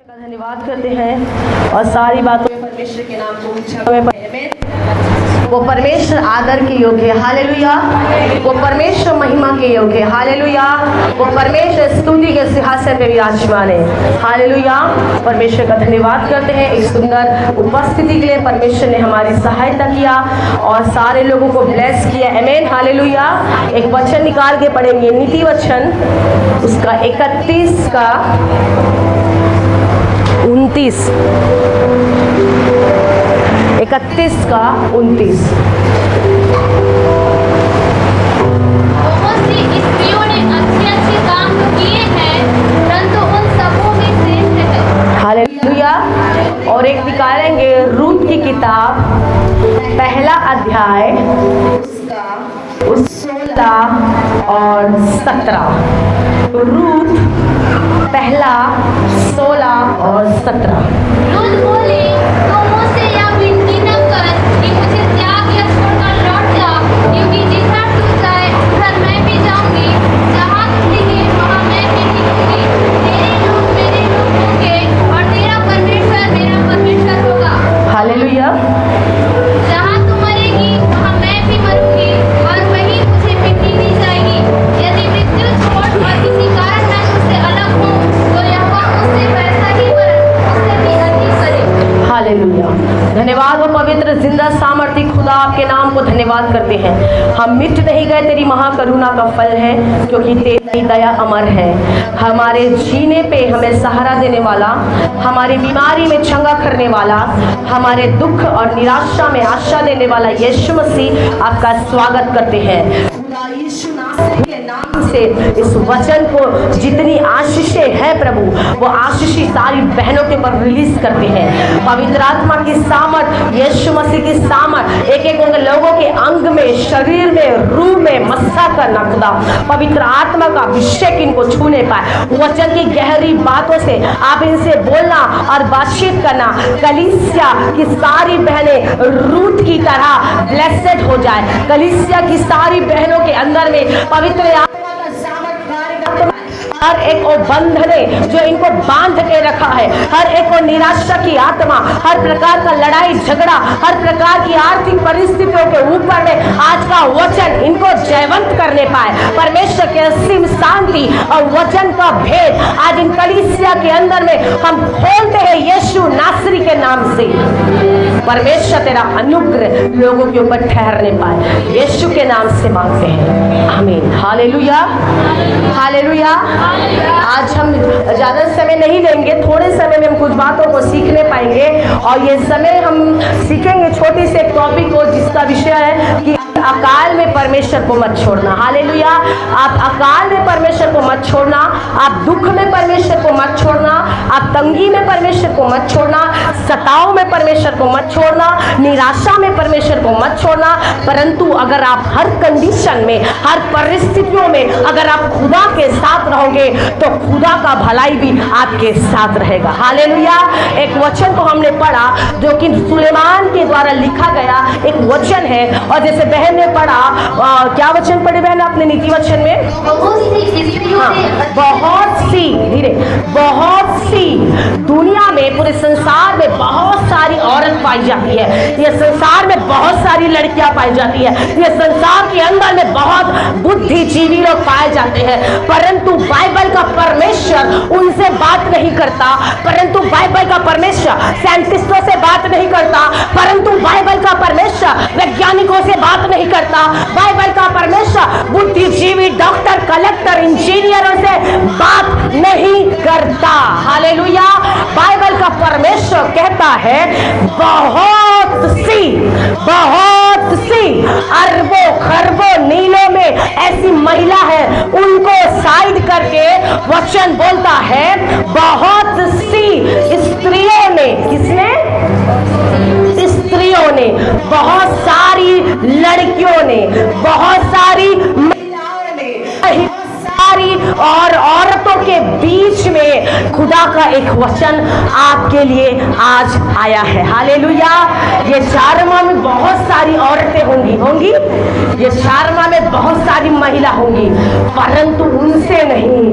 का धन्यवाद करते हैं और सारी बातों में परमेश्वर के नाम को ऊंचा में वो परमेश्वर आदर के योग्य है। हालेलुया। वो परमेश्वर महिमा के योग्य है। हालेलुया। वो परमेश्वर स्तुति के सिंहासन पे विराजमान है। हालेलुया। परमेश्वर का धन्यवाद करते हैं इस सुंदर उपस्थिति के लिए। परमेश्वर ने हमारी सहायता किया और सारे लोगों को ब्लेस किया। आमीन। हालेलुया। एक वचन निकाल के पढ़ेंगे, नीति वचन उसका 31 का 29, 31 का 29। बहुत सी स्त्रियों ने अच्छे काम किए हैं, परंतु उन सबों में श्रेष्ठ है। हालेलुया। और एक निकालेंगे रूत की किताब पहला अध्याय उसका 16 और 17। रूत पहला 16 और 17। रूत बोली, तो मुझसे यह विनती न कर कि मुझे त्याग या छोड़कर लौट जा, क्योंकि जिधर तू जाए उधर मैं भी जाऊंगी, जहाँ तू टिके वहाँ मैं भी टिकूंगी। तेरे लोग मेरे लोग होंगे और तेरा परमेश्वर मेरा परमेश्वर होगा। हालेलुया। जहाँ तू मरेगी वहाँ मैं भी मरूंगी और वहीं मुझे मिट्टी दी जाएगी। यदि मृत्यु छोड़ और किसी कारण मैं तुझसे अलग हूँ, तो यहोवा मुझसे वैसा ही उससे भी अधिक करे। हालेलुया। धन्यवाद वो पवित्र जिंदा सामर्थी खुदा, आपके नाम को धन्यवाद करते हैं। हम मिट नहीं गए, तेरी महाकरुणा का फल है, क्योंकि तेरी दया अमर है। हमारे जीने पे हमें सहारा देने वाला, हमारी बीमारी में चंगा करने वाला, हमारे दुख और निराशा में आशा देने वाला यीशु मसीह आपका स्वागत करते हैं। खुदा यीशु नासरी के नाम से इस वचन को जितनी आशीषें हैं प्रभु, वो आशीषें सारी बहनों के ऊपर रिलीज करते हैं। पवित्र आत्मा की सामर्थ, यीशु मसीह की सामर्थ एक एक लोगों के अंग में, शरीर में, रूह में मस्सा करना खुदा, पवित्र आत्मा का अभिषेक इनको छूने पाए। वचन की गहरी बातों से आप इनसे बोलना और बातचीत करना। कलीसिया की सारी बहनें रूत की तरह ब्लेसेड हो जाए। कलीसिया की सारी बहनों के अंदर में पवित्र आत्मा का सामर्थ कार्य, हर एक वो बंधने जो इनको बांध के रखा है, हर एक वो निराशा की आत्मा, हर प्रकार का लड़ाई झगड़ा, हर प्रकार की आर्थिक परिस्थितियों के ऊपर में आज का वचन इनको जयवंत करने पाए। परमेश्वर के असीम शांति और वचन का भेद आज इन कलीसिया के अंदर में हम खोलते हैं यीशु नासरी के नाम से। परमेश्वर तेरा अनुग्रह लोगों के ऊपर ठहरने पाए, यीशु के नाम से मांगते हैं, आमीन। हालेलुया। हालेलुया। आज हम ज़्यादा समय नहीं लेंगे, थोड़े समय में हम कुछ बातों को सीखने पाएंगे और ये समय हम सीखेंगे छोटी से एक टॉपिक को जिसका विषय है कि अकाल में परमेश्वर को मत छोड़ना। हालेलुया। आप अकाल में परमेश्वर को मत छोड़ना, आप दुख में परमेश्वर को मत छोड़ना, आप तंगी में परमेश्वर को मत छोड़ना, सताव में परमेश्वर को मत छोड़ना, निराशा में परमेश्वर को मत छोड़ना। परंतु अगर आप हर कंडीशन में, हर परिस्थितियों में अगर आप खुदा के साथ रहोगे तो खुदा का भलाई भी आपके साथ रहेगा। हालेलुया। एक वचन को हमने पढ़ा जो कि सुलेमान के द्वारा लिखा गया एक वचन है, और जैसे बहन ने पढ़ा, क्या वचन पढ़े बहन आपने नीति वचन में? बहुत सी, धीरे, बहुत सी दुनिया में, पूरे संसार में बहुत सारी औरत पाई जाती है। ये संसार में बहुत सारी लड़कियां पाई जाती है। ये संसार के अंदर में बहुत बुद्धिजीवी लोग पाए जाते हैं, परंतु बाइबल का परमेश्वर उनसे बात नहीं करता। परंतु बाइबल का परमेश्वर साइंटिस्टों से बात नहीं करता, परंतु बाइबल का परमेश्वर वैज्ञानिकों से बात नहीं करता। बाइबल का परमेश्वर बुद्धिजीवी, डॉक्टर, कलेक्टर, इंजीनियरों से बात नहीं करता। हालेलुया। बाइबल का परमेश्वर कहता है बहुत सी अरबों खरबों नीलों में ऐसी महिला है, उनको साइड करके वचन बोलता है बहुत सी स्त्रियों ने, किसने? स्त्रियों ने, बहुत सारी लड़कियों ने, बहुत सारी महिलाओं ने, सारी और औरतों के बीच में खुदा का एक वचन आपके लिए आज आया है। हालेलुया। ये चारमा में बहुत सारी औरतें होंगी, ये चारमा में बहुत सारी महिला होंगी, परंतु उनसे नहीं,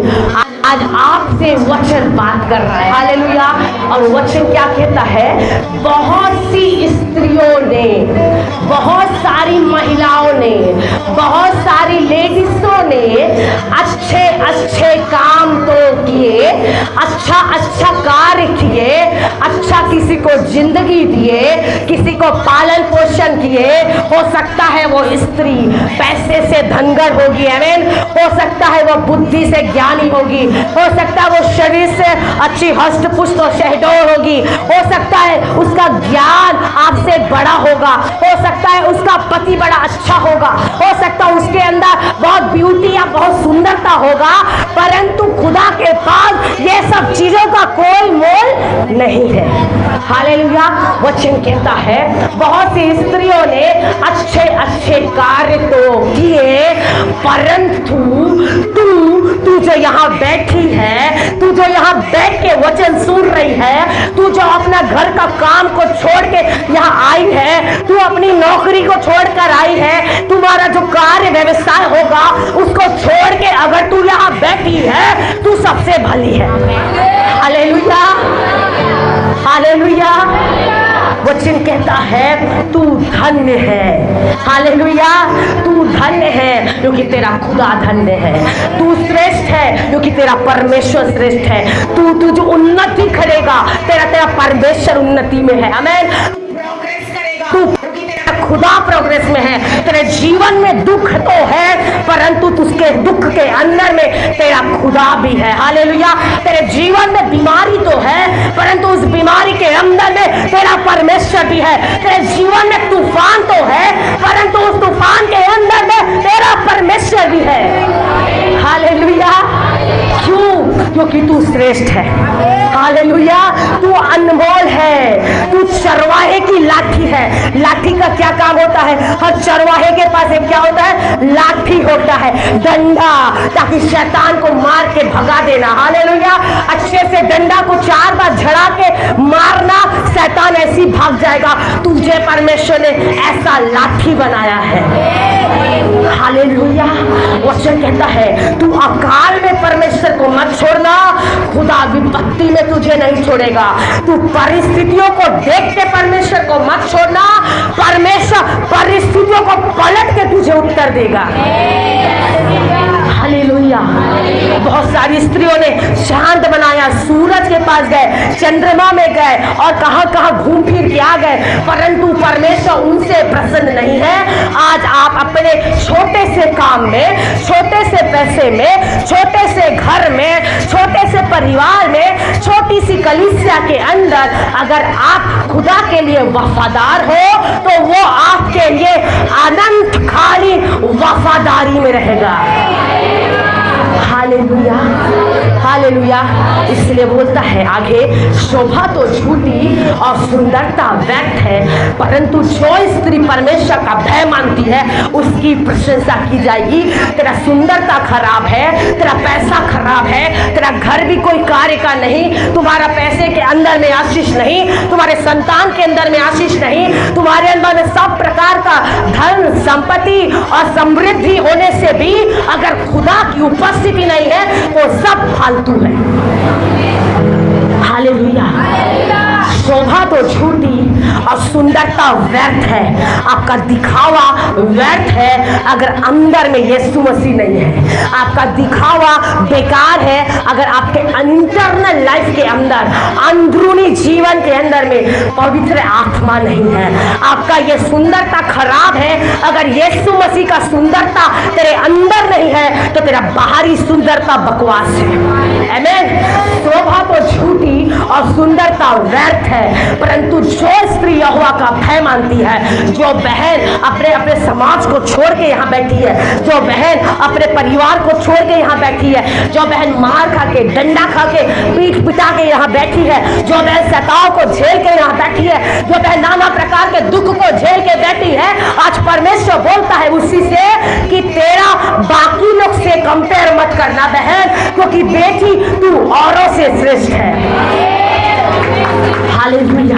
आज आपसे वचन बात कर रहा है, हालेलुया। और वचन क्या कहता है? बहुत सी स्त्रियों ने, बहुत सारी महिलाओं ने, बहुत सारी लेडीजों ने अच्छे अच्छे काम तो किए, अच्छा अच्छा कार्य किए, अच्छा किसी को जिंदगी दिए, किसी को पालन पोषण किए। हो सकता है वो स्त्री पैसे से धनगर होगी, आमीन। हो सकता है वो बुद्धि से ज्ञानी होगी, हो सकता है वो शरीर से अच्छी हष्ट पुष्ट और शहडोल होगी, हो सकता है उसका ज्ञान आपसे बड़ा होगा, हो सकता है उसका पति बड़ा अच्छा होगा, हो सकता है उसके अंदर बहुत ब्यूटी या बहुत सुंदरता होगा, परंतु खुदा के पास ये सब चीजों का कोई मोल नहीं है, हालेलुया। वचन कहता है बहुत सी स्त्रियों ने अच्छे अच्छे कार्य तो किए, परंतु तू जो यहाँ बैठी है, तू जो यहाँ बैठ के वचन सुन रही है, तू जो अपना घर का काम को छोड़ के यहाँ आई है, तू अपनी नौकरी को छोड़कर आई है, तुम्हारा जो कार्य व्यवसाय होगा उसको छोड़ के अगर तू यहाँ बैठी है, तू सबसे भली है, हालेलुया, हालेलुया। वचन कहता है तू धन्य है, हालेलुया। तू धन्य है क्योंकि तेरा खुदा धन्य है, तू श्रेष्ठ है क्योंकि तेरा परमेश्वर श्रेष्ठ है, तू जो उन्नति करेगा तेरा परमेश्वर उन्नति में है, आमीन। तू खुदा प्रोग्रेस में है, तेरे जीवन में दुख तो है परंतु तुझके दुख के अंदर में तेरा खुदा भी है, हालेलुया। तेरे जीवन में बीमारी तो है परंतु उस बीमारी के अंदर में तेरा परमेश्वर भी है, तेरे जीवन में तूफान तो है परंतु उस तूफान के अंदर में तेरा परमेश्वर भी है, हालेलुया। क्यों? क्योंकि तू श्रेष्ठ है, हालेलुया। तू अनमोल है, तू चरवाहे की लाठी है। लाठी का क्या काम होता है? हर चरवाहे के पास एक क्या होता है? लाठी होता है, डंडा, ताकि शैतान को मार के भगा देना, हालेलुया। अच्छे से डंडा को 4 बार झड़ा के मारना, शैतान ऐसी भाग जाएगा। तुझे परमेश्वर ने ऐसा लाठी बनाया है, हालेलुया। वचन कहता है तू अकाल में परमेश्वर को मत छोड़ना, खुदा विपत्ति में तुझे नहीं छोड़ेगा। तू परिस्थितियों को देख के परमेश्वर को मत छोड़ना, परमेश्वर परिस्थितियों को पलट के तुझे उत्तर देगा, हालेलुया। बहुत सारी स्त्रियों ने चांद बनाया, सूरज के पास गए, चंद्रमा में गए और कहां कहां घूम फिर के आ गए, परंतु परमेश्वर उनसे प्रसन्न नहीं है। आज आप अपने छोटे से काम में, छोटे से पैसे में, छोटे से घर में, छोटे से परिवार में, छोटी सी कलीसिया के अंदर अगर आप खुदा के लिए वफादार हो तो वो आपके लिए अनंत कालीन वफादारी में रहेगा, हालेलुया, हालेलुया। इसलिए बोलता है आगे, शोभा तो झूठी और सुंदरता व्यर्थ है, परंतु जो स्त्री परमेश्वर का भय मानती है उसकी प्रशंसा की जाएगी। तेरा सुंदरता खराब है, तेरा पैसा खराब है, तेरा घर भी कोई कार्य का नहीं, तुम्हारा पैसे के अंदर में आशीष नहीं, तुम्हारे संतान के अंदर में आशीष नहीं, तुम्हारे अंदर में सब प्रकार का धन संपत्ति और समृद्धि होने से भी अगर खुदा की उपस्थिति नहीं है तो सब फालतू है, हालेलुया। शोभा तो झूठी और सुंदरता व्यर्थ है, आपका दिखावा व्यर्थ है अगर अंदर में यीशु मसीह नहीं है, आपका दिखावा बेकार है अगर आपके इंटरनल लाइफ के अंदर, अंदरूनी जीवन के अंदर में पवित्र आत्मा नहीं है। आपका ये सुंदरता खराब है अगर यीशु मसीह का सुंदरता तेरे अंदर नहीं है तो तेरा बाहरी सुंदरता बकवास है, आमीन। शोभा तो झूठी और सुंदरता व्यर्थ है, परंतु जो स्त्री यहोवा का भय मानती है, जो बहन अपने अपने समाज को छोड़ के यहाँ बैठी है, जो बहन अपने परिवार को छोड़ के यहाँ बैठी है, जो बहन मार खा के, डंडा खा के, पीठ पिटा के यहाँ बैठी है, जो बहन सताव को झेल के यहाँ बैठी है, जो बहन नाना प्रकार के दुख को झेल के बैठी है, आज परमेश्वर बोलता है उसी से कि तेरा बाकी लोग से कंपेयर मत करना बहन, क्योंकि बेटी तू औरों से श्रेष्ठ है, हालेलुया।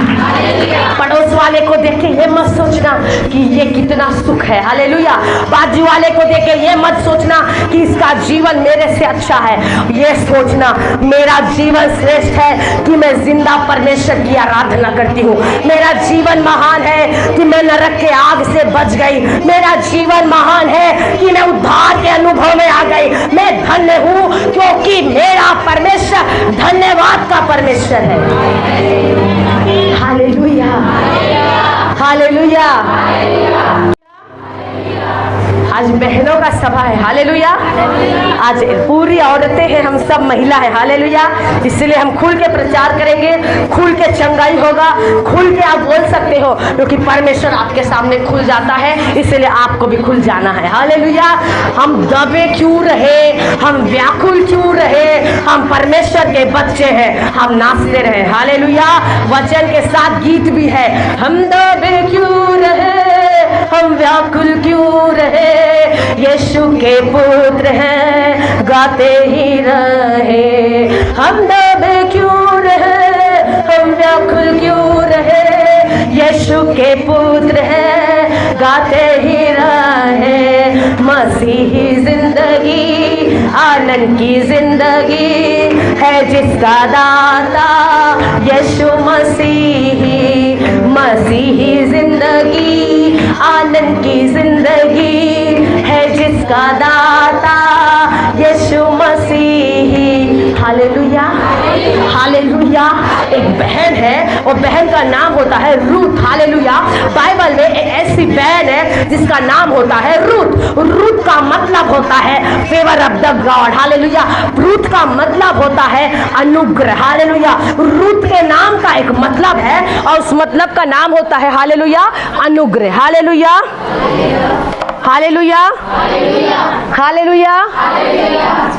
पड़ोस वाले को देख के ये मत सोचना कि ये कितना सुख है, हालेलुया। बाजू वाले को देख के ये मत सोचना कि इसका जीवन मेरे से अच्छा है। ये सोचना मेरा जीवन श्रेष्ठ है कि मैं जिंदा परमेश्वर की आराधना करती हूँ। मेरा जीवन महान है कि मैं नरक के आग से बच गई। मेरा जीवन महान है कि मैं उद्धार के अनुभव में आ गई। मैं धन्य हूँ क्योंकि मेरा परमेश्वर धन्यवाद का परमेश्वर है। Hallelujah, hallelujah. आज बहनों का सभा है, हालेलुया। आज पूरी औरतें हैं, हम सब महिला हैं, हालेलुया। इसलिए हम खुल के प्रचार करेंगे, खुल के चंगाई होगा, खुल के आप बोल सकते हो क्योंकि परमेश्वर आपके सामने खुल जाता है। इसलिए आपको भी खुल जाना है, हालेलुया। हम दबे क्यों रहे, हम व्याकुल क्यों रहे, हम परमेश्वर के बच्चे हैं, हम नाचते रहे, हालेलुया। वचन के साथ गीत भी है, हम दबे क्यों रहे, हम व्याकुल क्यों रहे, यीशु के पुत्र हैं, गाते ही रहे। हम दबे क्यों रहे, हम व्याकुल क्यों रहे, यीशु के पुत्र हैं, गाते ही रहे। मसीही जिंदगी आनंद की जिंदगी है जिसका दाता यीशु मसीही। मसीही जिंदगी आनंद की जिंदगी है जिसका दाता यीशु मसीही। Hallelujah, hallelujah. एक बहन है और बहन का नाम होता है रूथ, हालेलुया। बाइबल में एक ऐसी बहन है जिसका नाम होता है रूथ। रूथ का मतलब होता है favour of the God, hallelujah. Ruth का मतलब होता है अनुग्रह, हालेलुया। रूथ के नाम का एक मतलब है और उस मतलब का नाम होता है हालेलुया अनुग्रह, हालेलुया, हालेलुया, हालेलुया।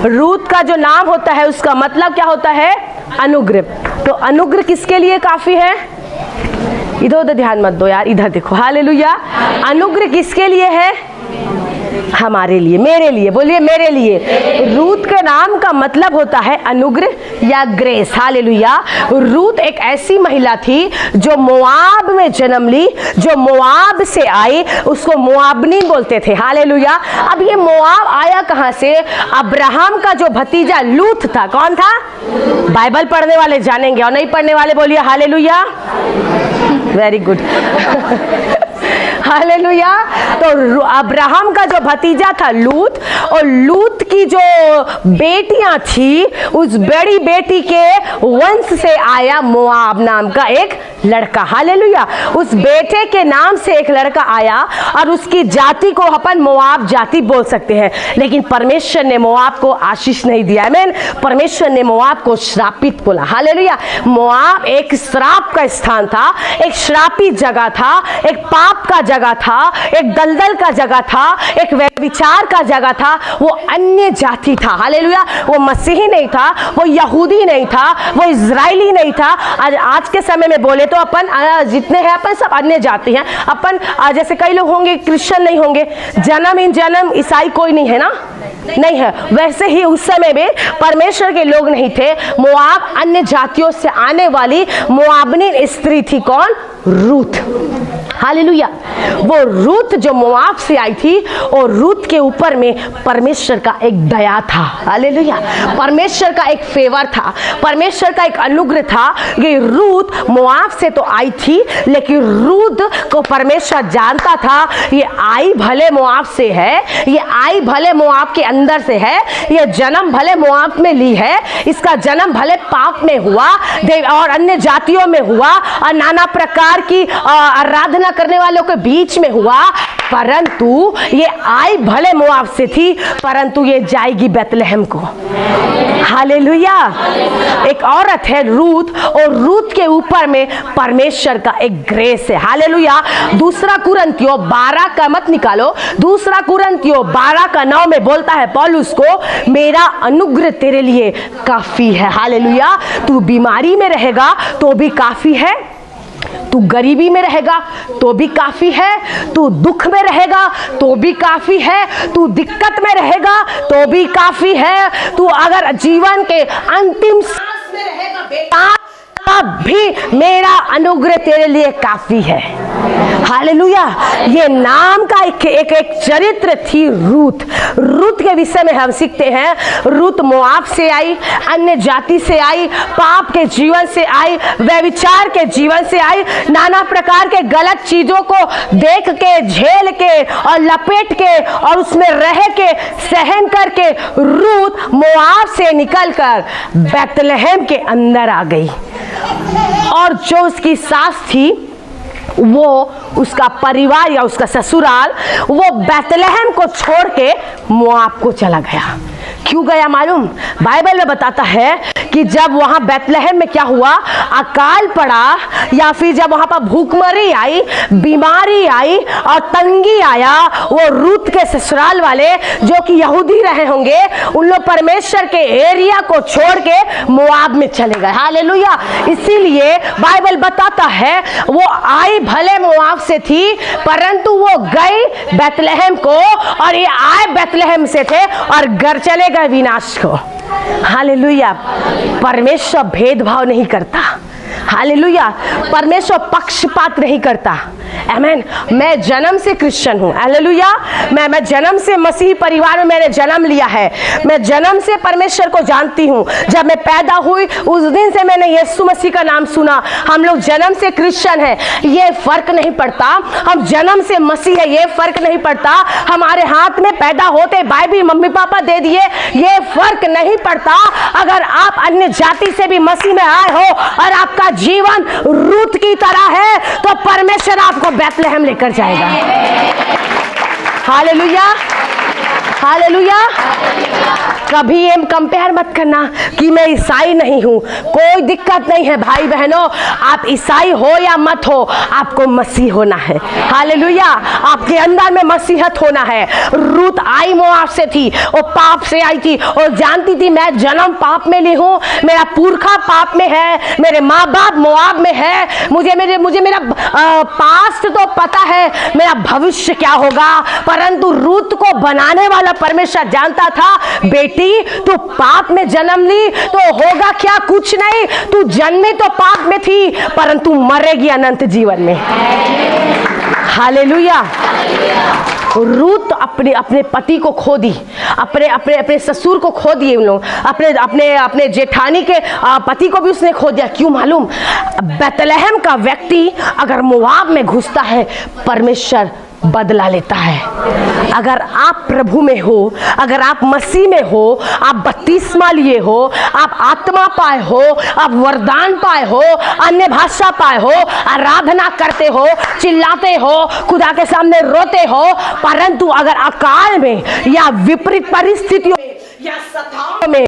रूथ का जो नाम होता है उसका मतलब क्या होता है, अनुग्रह। तो अनुग्रह किसके लिए काफी है, इधर उधर ध्यान मत दो यार, इधर देखो, हालेलुया। अनुग्रह किसके लिए है, हमारे लिए, मेरे लिए, बोलिए मेरे लिए। रूथ के नाम का मतलब होता है अनुग्रह या ग्रेस, हालेलुया। रूथ एक ऐसी महिला थी जो मोआब में जन्म ली, जो मोआब से आई, उसको मोआबनी बोलते थे, हालेलुया। अब ये मोआब आया कहां से, अब्राहम का जो भतीजा लूत था, कौन था, बाइबल पढ़ने वाले जानेंगे और नहीं पढ़ने वाले बोलिए हालेलुया, वेरी गुड। हालेलुया। तो अब्राहम का जो भतीजा था लूत, और लूत की जो बेटियां थी, उस बड़ी बेटी के वंश से आया मोआब नाम का एक लड़का, हालेलुया। उस बेटे के नाम से एक लड़का आया और उसकी जाति को अपन मोआब जाति बोल सकते हैं, लेकिन परमेश्वर ने मोआब को आशीष नहीं दिया, आमीन। परमेश्वर ने मोआब को श्रापित बोला, हालेलुया। मोआब एक श्राप का स्थान था, एक श्रापित जगह था, एक पाप का जगह था, एक दलदल का जगह था, एक व्यभिचार का जगह था। वो अन्य जाति था, हालेलुया। वो मसीही नहीं था, वो यहूदी नहीं था, वो इजरायली नहीं था। आज के समय में बोले तो अपन जितने हैं अपन सब अन्य जाति हैं। अपन जैसे कई लोग होंगे क्रिश्चियन नहीं होंगे, जन्म इन जन्म ईसाई कोई नहीं है ना, नहीं है, वैसे ही उस समय में परमेश्वर के लोग नहीं थे। मोआब अन्य जातियों से आने वाली मोआबनी स्त्री थी, कौन, रूथ, हालेलुया। वो रूथ जो मोआब से आई थी, और रूथ के ऊपर में परमेश्वर का एक दया था, हालेलुया। परमेश्वर का एक फेवर था, परमेश्वर का एक अनुग्रह था कि रूथ मोआब से तो आई थी, लेकिन रूथ को परमेश्वर जानता था ये आई भले मोआब से है, ये आई भले मोआब के अंदर से है, ये जन्म भले मोआब में ली है, इसका जन्म भले पाप में हुआ और अन्य जातियों में हुआ और नाना प्रकार की आराधना करने वालों के बीच में हुआ, परंतु ये आई भले मोआब से थी, परंतु ये जाएगी बैतलहम को, हालेलुया। एक औरत है रूथ, और रूथ के ऊपर में परमेश्वर का एक ग्रेस है, हालेलुया। दूसरा कुरिन्थियों 12 का मत निकालो, दूसरा कुरिन्थियों 12 का 9 में बोलता है पौलुस को, मेरा अनुग्रह तेरे लिए काफी है, हालेलुया। तू बीमारी में रहेगा तो भी काफी है, तू गरीबी में रहेगा तो भी काफी है, तू दुख में रहेगा तो भी काफी है, तू दिक्कत में रहेगा तो भी काफी है, तू अगर जीवन के अंतिम सांस में रहेगा बेटा तब भी मेरा अनुग्रह तेरे लिए काफी है, हालेलुया। ये नाम का एक चरित्र थी रूत। रूत के विषय में हम सीखते हैं, रूत मोआब से आई, अन्य जाति से आई, पाप के जीवन से आई, व्यभिचार के जीवन से आई, नाना प्रकार के गलत चीजों को देख के, झेल के और लपेट के और उसमें रह के, सहन करके रूत मोआब से निकलकर बैतलहम के अंदर आ गई। और जो उसकी सास थी, वो उसका परिवार या उसका ससुराल, वो बैतलहम को छोड़ के मोआब को चला गया। क्यों गया मालूम? बाइबल में बताता है कि जब वहां बैतलहम में क्या हुआ, अकाल पड़ा, या फिर जब वहां पर भूखमरी आई, बीमारी आई और तंगी आया, वो रूत के ससुराल वाले जो कि यहूदी रहे होंगे, उन लोग परमेश्वर के एरिया को छोड़ के मोआब में चले गए। हालेलुया। इसीलिए बाइबल बताता है वो आई भले मोआब से थी, परंतु वो गई बैतलहम को, और ये आए बैतलहम से थे और घर चले गए विनाश को। हालेलुया। परमेश्वर भेदभाव नहीं करता। हालेलुया। परमेश्वर पक्षपात नहीं करता। आमीन। मैं जन्म से क्रिश्चियन हूँ। हालेलुया। मैं जन्म से मसीही परिवार में मैंने जन्म लिया है। मैं जन्म से परमेश्वर को जानती हूँ। जब मैं पैदा हुई उस दिन से मैंने यीशु मसीह का नाम सुना। हम लोग जन्म से क्रिश्चियन हैं, ये फर्क नहीं पड़ता। हम जन्म से मसीह है, ये फर्क नहीं पड़ता। हमारे हाथ में पैदा होते बाइबल मम्मी पापा दे दिए, ये फर्क नहीं पड़ता। अगर आप अन्य जाति से भी मसीह में आए हो और आपका जीवन रूत की तरह है, तो परमेश्वर आपको बैतलहम लेकर जाएगा। हालेलुया। हालेलुया। कभी ये कंपेयर मत करना कि मैं ईसाई नहीं हूं। कोई दिक्कत नहीं है भाई बहनों, आप ईसाई हो या मत हो, आपको मसीह होना है। हालेलुया। आपके अंदर में मसीहत होना है। रूत आई मोआब से थी, वो पाप से आई थी और जानती थी मैं जन्म पाप में ली हूं, मेरा पुरखा पाप में है, मेरे माँ बाप मोआब में है, मुझे मेरा पास्ट तो पता है, मेरा भविष्य क्या होगा। परंतु रूत को बनाने वाला परमेश्वर जानता था, बेटी तू पाप में जन्म ली तो होगा क्या, कुछ नहीं। तू जन्मी तो पाप में थी, परंतु मरेगी अनंत जीवन में। हालेलुया। रूत अपने पति को खो दी, अपने ससुर को खो दिए उन लोग, अपने जेठानी के पति को भी उसने खो दिया। क्यों मालूम? बैतलहम का व्यक्ति अगर मोआब में घुसता है, परमेश्वर बदला लेता है। अगर आप प्रभु में हो, अगर आप मसीह में हो, आप बपतिस्मा लिए हो, आप आत्मा पाए हो, आप वरदान पाए हो, अन्य भाषा पाए हो, आराधना करते हो, चिल्लाते हो, खुदा के सामने रोते हो, परंतु अगर अकाल में या विपरीत परिस्थितियों में या सताओं में,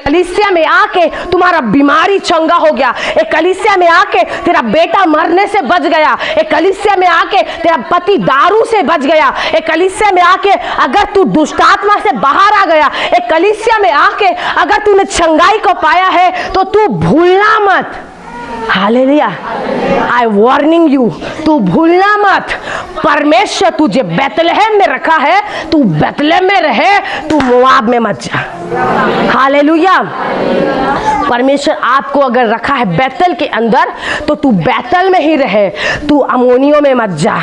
कलीसिया में आके तुम्हारा बीमारी चंगा हो गया, एक कलीसिया में आके तेरा बेटा मरने से बच गया, एक कलीसिया में आके तेरा पति दारू से बच गया, एक कलीसिया में आके अगर तू दुष्टात्मा से बाहर आ गया, एक कलीसिया में आके अगर तूने चंगाई को पाया है, तो तू भूलना मत। हालेलुया। आई वार्निंग यू, तू भूलना मत, परमेश्वर तुझे बैतलहम में रखा है, तू बैतलहम में रहे, तू मोआब में मत जा। हालेलुया। परमेश्वर आपको अगर रखा है बैतल के अंदर, तो तू बैतल में ही रहे, तू अमोनियों में मत जा।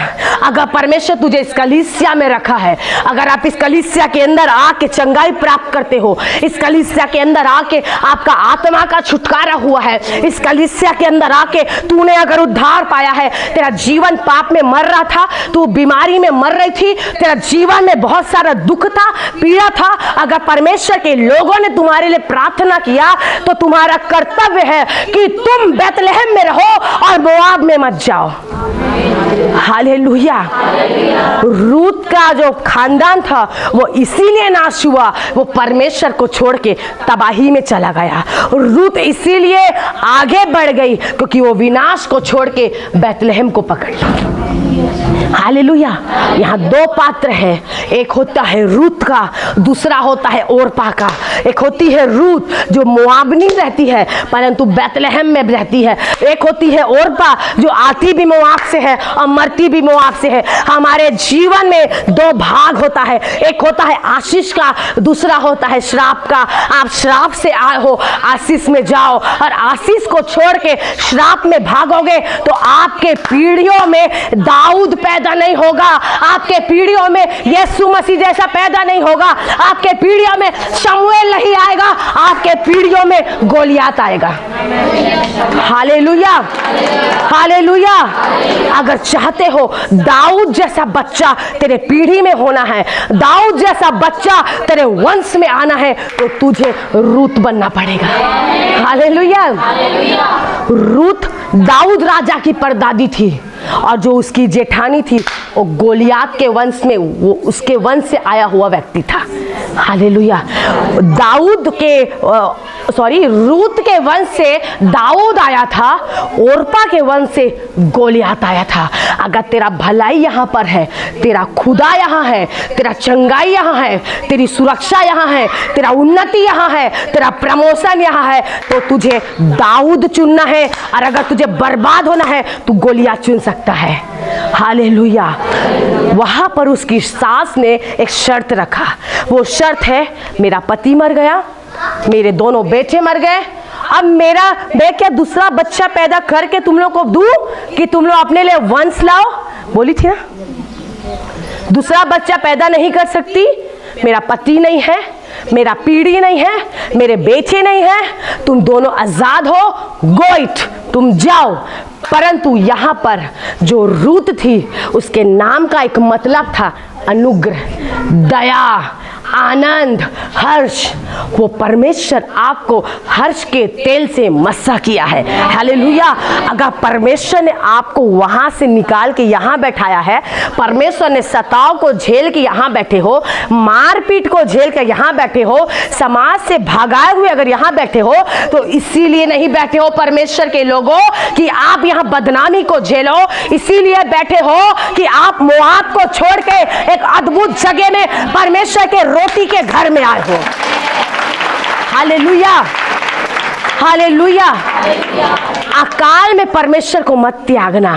अगर परमेश्वर तुझे इस कलीसिया में रखा है, अगर आप इस कलीसिया के अंदर आके चंगाई प्राप्त करते हो, इस कलीसिया के अंदर आके आपका आत्मा का छुटकारा हुआ है, इस कलीसिया के अंदर आके तूने अगर उद्धार पाया है, तेरा जीवन पाप में मर रहा था, तू बीमारी में मर रही थी, तेरा जीवन में बहुत सारा दुख था, पीड़ा था, अगर परमेश्वर के लोगों ने तुम्हारे लिए प्रार्थना किया, तो तुम्हारा कर्तव्य है कि तुम बैतलहम में रहो और मोआब में मत जाओ। हालेलुया। रूत का जो खानदान था वो इसीलिए नाश हुआ, वो परमेश्वर को छोड़ के तबाही में चला गया। रूत इसीलिए आगे बढ़ गई क्योंकि वो विनाश को छोड़ के बैतलहम को पकड़ ली। हालेलुया। यहाँ दो पात्र हैं, एक होता है रूत का, दूसरा होता है ओरपा का। एक होती है रूत जो मोआबनी रहती है परंतु बैतलहम में रहती है, एक होती है ओरपा जो आती भी मोआब से है और मरती भी मोआब से है। हमारे जीवन में दो भाग होता है, एक होता है आशीष का, दूसरा होता है श्राप का। आप श्राप से आए हो, आशीष में जाओ, और आशीष को छोड़ के श्राप में भागोगे तो आपके पीढ़ियों में दाऊद दाऊद पैदा नहीं होगा, आपके पीढ़ियों में यीशु मसीह जैसा पैदा नहीं होगा, आपके पीढ़ियों में शमूएल नहीं आएगा, आपके पीढ़ियों में गोलियात आएगा। Hallelujah, hallelujah. अगर चाहते हो दाऊद जैसा बच्चा तेरे पीढ़ी में होना है, दाऊद जैसा बच्चा तेरे वंश में आना है, तो तुझे रूत बनना पड़ेगा। हालेलुया। रूत दाऊद राजा की परदादी थी और जो उसकी जेठानी थी वो गोलियात के वंश में, वो उसके वंश से आया हुआ व्यक्ति था। हालेलुया। दाऊद के रूत के वंश से दाऊद आया था, ओरपा के वंश से गोलियात आया था। अगर तेरा भलाई यहाँ पर है, तेरा खुदा यहाँ है, तेरा चंगाई यहाँ है, तेरी सुरक्षा यहाँ है, तेरा उन्नति यहाँ है, तेरा प्रमोशन यहाँ है, तो तुझे दाऊद चुनना है। और अगर तुझे बर्बाद होना है तो गोलियात चुन सकता है। हालेलुया। वहां पर उसकी सास ने एक शर्त रखा, वो शर्त है मेरा पति मर गया, मेरे दोनों बेटे मर गए, अब मैं क्या दूसरा बच्चा पैदा करके तुम लोग को दूं कि तुम लोग अपने लिए वंश लाओ? बोली थी ना, दूसरा बच्चा पैदा नहीं कर सकती, मेरा पति नहीं है, मेरा पीढ़ी नहीं है, मेरे बेटे नहीं है, तुम दोनों आजाद हो, गो इट, तुम जाओ। परंतु यहाँ पर जो रूत थी, उसके नाम का एक मतलब था अनुग्रह, दया, आनंद, हर्ष। वो परमेश्वर आपको हर्ष के तेल से मस्सा किया है। हालेलुया। अगर परमेश्वर ने आपको वहां से निकाल के यहाँ बैठाया है, परमेश्वर ने सताव को झेल के यहाँ बैठे हो, मारपीट को झेल के यहाँ बैठे हो, समाज से भगाए हुए अगर यहाँ बैठे हो, तो इसीलिए नहीं बैठे हो परमेश्वर के लोगों कि आप यहाँ बदनामी को झेलो, इसीलिए बैठे हो कि आप मोआब को छोड़ के एक अद्भुत जगह में परमेश्वर के रोटी के घर में आए हो। Hallelujah, hallelujah. अकाल में परमेश्वर को मत त्यागना।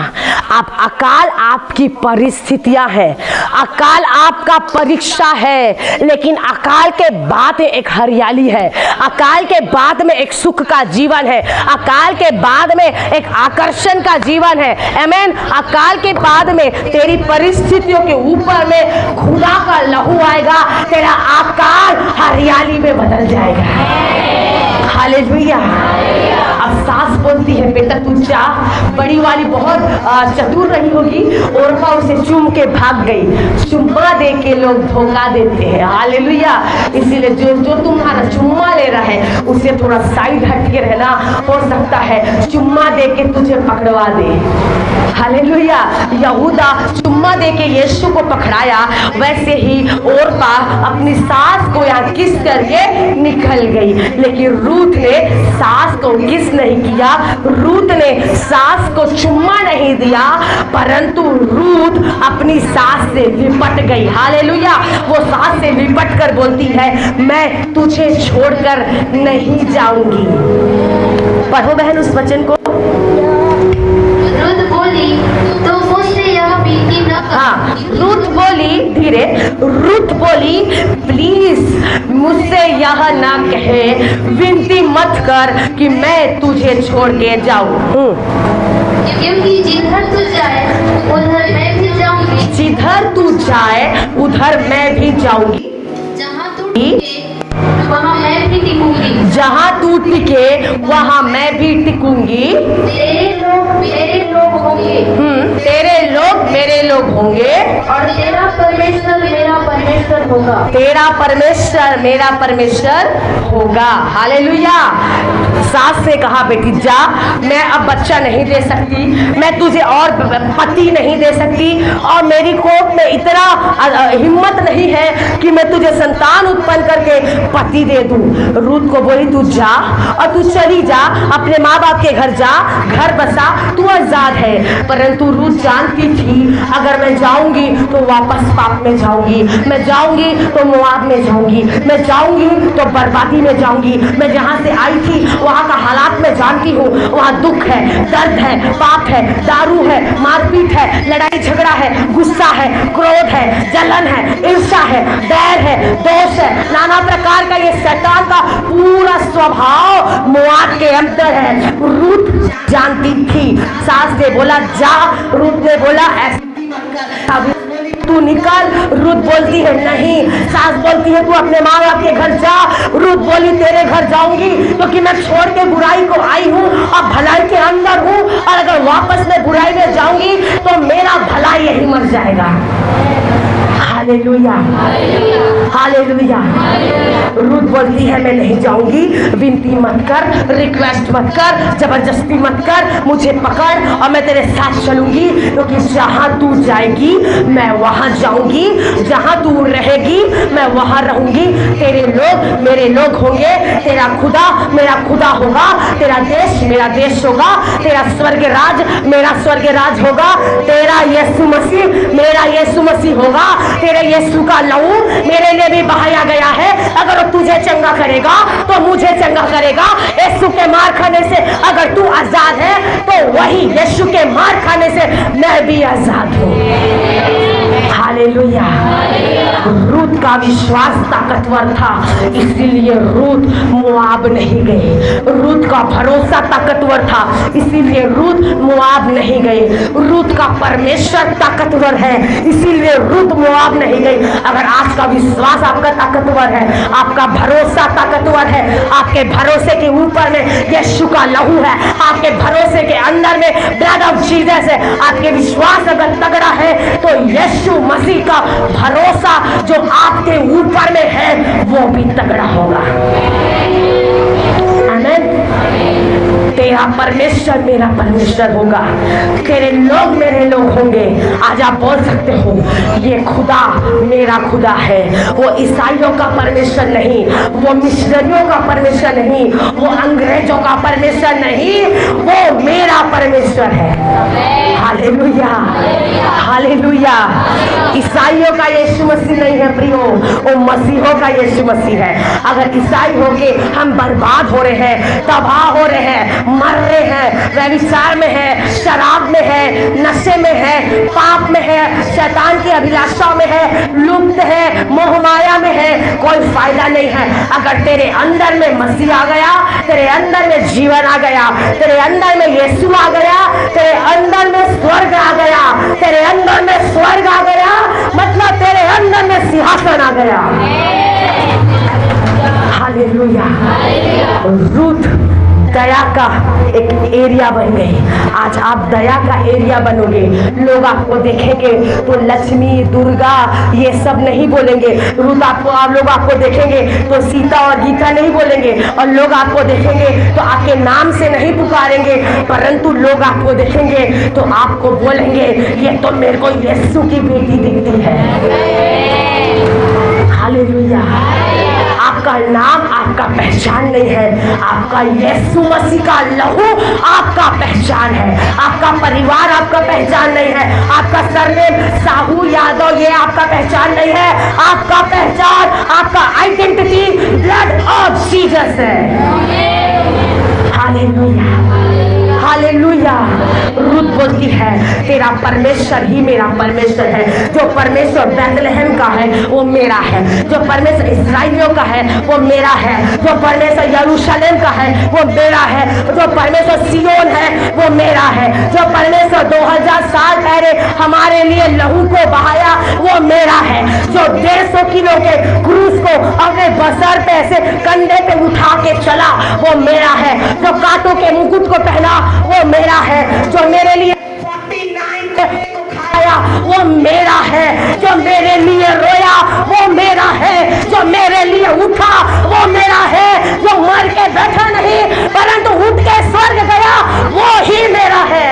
अकाल आपकी परिस्थितियां हैं, अकाल आपका परीक्षा है, लेकिन अकाल के बाद एक हरियाली है, अकाल के बाद में एक सुख का जीवन है, अकाल के बाद में एक आकर्षण का जीवन है। आमीन। अकाल के बाद में तेरी परिस्थितियों के ऊपर में खुदा का लहू आएगा, तेरा अकाल हरियाली में बदल जाएगा। हालेलुया। अब सास बोलती है बेटा तू जा, बड़ी वाली बहुत चतुर रही होगी, ओरपा उसे चूम के भाग गई। चुम्मा दे के लोग धोखा देते हैं। हालेलुया। इसीलिए जो तुम्हारा चुम्मा ले रहा है उसे थोड़ा साइड हट के रहना, हो सकता है चुम्मा दे के तुझे पकड़वा दे। हालेलुया। यहूदा चुम्मा दे के यीशु को पकड़ाया, वैसे ही ओरपा अपनी सास को यहाँ किस करके निकल गई, लेकिन रूत ने सास को किस नहीं किया, रूत ने सास को चुम्मा नहीं दिया, परंतु रूत अपनी सास से लिपट गई। हालेलुया। वो सास से लिपट कर बोलती है मैं तुझे छोड़कर नहीं जाऊंगी। पढ़ो बहन उस वचन को। रूत बोली तो मुझसे यह विनती न कर। हाँ, रूत बोली, धीरे, रूत बोली प्लीज मुझसे यह ना कहे, विनती मत कर कि मैं तुझे छोड़ के जाऊं। क्योंकि जिधर तू जाए उधर मैं भी जाऊंगी, जिधर तू जाए उधर मैं भी जाऊंगी, जहाँ तू टिके वहाँ मैं भी टिकूंगी, जहाँ तू टिके वहाँ मैं भी टिकूंगी। तेरे लोग मेरे लोग होंगे, तेरे लोग मेरे लोग होंगे, और तेरा परमेश्वर मेरा परमेश्वर होगा। तेरा परमेश्वर मेरा परमेश्वर होगा। हालेलुया। सास ने कहा बेटी जा, मैं अब बच्चा नहीं दे सकती, मैं तुझे और पति नहीं दे सकती, और मेरी कोख में इतना हिम्मत नहीं है कि मैं तुझे संतान उत्पन्न करके पति दे दूं। रूत को बोली तू जा और तू चली जा, अपने माँ बाप के घर जा, घर बसा, तू आजाद है। परंतु रूत जानती थी अगर मैं जाऊंगी तो वापस पाप में जाऊंगी, मैं जाऊंगी तो मोआब में जाऊंगी, मैं जाऊंगी तो बर्बादी में जाऊंगी। मैं जहाँ से आई थी वहाँ का हालात मैं जानती हूँ, वहाँ दुख है, दर्द है, पाप है, दारू है, मारपीट है, लड़ाई झगड़ा है, गुस्सा है, क्रोध है, जलन है, ईर्ष्या है, बैर है, दोष है, नाना प्रकार का ये शैतान का पूरा स्वभाव मोआब के अंदर है। रूत जानती थी। सास ने बोला जा, रूत ने बोला तू निकल। रुत बोलती है नहीं। सास बोलती है तू अपने माँ बाप के घर जा। रुत बोली तेरे घर जाऊंगी क्योंकि मैं छोड़ के बुराई को आई हूँ और भलाई के अंदर हूँ, और अगर वापस मैं बुराई में जाऊंगी तो मेरा भला यही मर जाएगा। Hallelujah, hallelujah. रूथ बोलती है मैं नहीं जाऊंगी। विनती मत कर, रिक्वेस्ट मत कर, जबरदस्ती मत कर, मुझे पकड़ और मैं तेरे साथ चलूंगी, क्योंकि जहां तू जाएगी मैं वहां जाऊंगी, जहां तू रहेगी मैं वहां रहूंगी। तेरे लोग मेरे लोग होंगे, तेरा खुदा मेरा खुदा होगा, तेरा देश मेरा देश होगा, तेरा स्वर्ग राज मेरा स्वर्ग राज होगा, तेरा यीशु मसीह मेरा यीशु मसीह होगा, तेरे यीशु का लहू मेरे लिए भी बहाया गया है। अगर वो तुझे चंगा करेगा तो मुझे चंगा करेगा। यीशु के मार खाने से अगर तू आजाद है तो वही यीशु के मार खाने से मैं भी आजाद हूँ। हालेलुया। रूथ का विश्वास ताकतवर था, इसीलिए रूथ मोआब नहीं गई। रूथ का भरोसा ताकतवर था, इसीलिए रूथ मोआब नहीं गई। रूथ का परमेश्वर ताकतवर है, इसीलिए रूथ मोआब नहीं गई। अगर आज का विश्वास आपका ताकतवर है, आपका भरोसा ताकतवर है, आपके भरोसे के ऊपर में यीशु का लहू है, आपके भरोसे के अंदर में ब्लड ऑफ जीसस है, आपके विश्वास अगर तगड़ा है तो यीशु मसीह का भरोसा जो आपके ऊपर में है वो भी तगड़ा होगा। आमीन। तेरा परमेश्वर मेरा परमेश्वर होगा, तेरे लोग मेरे लोग होंगे। आज आप बोल सकते हो ये खुदा मेरा खुदा है। वो ईसाइयों का परमेश्वर नहीं, वो मिशनरियों का परमेश्वर नहीं, वो अंग्रेजों का परमेश्वर नहीं, वो मेरा परमेश्वर है। Hallelujah, hallelujah. ईसाइयों का यीशु मसीह नहीं है प्रियो, वो मसीहों का यीशु मसीह है। अगर ईसाई होके हम बर्बाद हो रहे हैं, तबाह हो रहे हैं, मर रहे हैं, व्यभिचार में है, शराब में है, नशे में है, पाप में है, शैतान की अभिलाषा में है, लुप्त है, मोह माया में है, कोई फायदा नहीं है। अगर तेरे अंदर में मसीह आ गया, तेरे अंदर में जीवन आ गया, तेरे अंदर में यीशु आ गया, तेरे अंदर में स्वर्ग आ गया, तेरे अंदर में स्वर्ग आ गया, मतलब तेरे अंदर में सिंहासन आ गया। हालेलुया। रूथ दया का एक एरिया बन गई। आज आप दया का एरिया बनोगे, लोग आपको देखेंगे तो लक्ष्मी दुर्गा ये सब नहीं बोलेंगे। रूथ आप लोग आपको देखेंगे तो सीता और गीता नहीं बोलेंगे, और लोग आपको देखेंगे तो आपके नाम से नहीं पुकारेंगे, परंतु लोग आपको देखेंगे तो आपको बोलेंगे ये तो मेरे को यीशु की बेटी दिखती है। हालेलुया। आपका नाम आपका पहचान नहीं है, आपका यीशु मसीह का लहू आपका पहचान है। आपका परिवार आपका पहचान नहीं है, आपका सरनेम साहू यादव ये आपका पहचान नहीं है। आपका पहचान, आपका आइडेंटिटी ब्लड ऑफ जीसस है। Hallelujah, hallelujah. रूथ बोलती है तेरा परमेश्वर ही मेरा परमेश्वर है। जो परमेश्वर बैतलहम का है वो मेरा है, जो परमेश्वर इस्राएलियों का है वो मेरा है, जो परमेश्वर यरूशलेम का है वो मेरा है, जो परमेश्वर सियोन है वो मेरा है, जो परमेश्वर 2000 साल पहले हमारे लिए लहू को बहाया वो मेरा है, जो 150 किलो के क्रूस को अपने बसर पे ऐसे कंधे पे उठा के चला वो मेरा है, जो कांटों के मुकुट को पहना वो मेरा है, जो मेरे लिए 49 खाया वो मेरा है, जो मेरे लिए रोया वो मेरा है, जो मेरे लिए उठा वो मेरा है, जो मर के बैठा नहीं परंतु उठ के स्वर्ग गया वो ही मेरा है।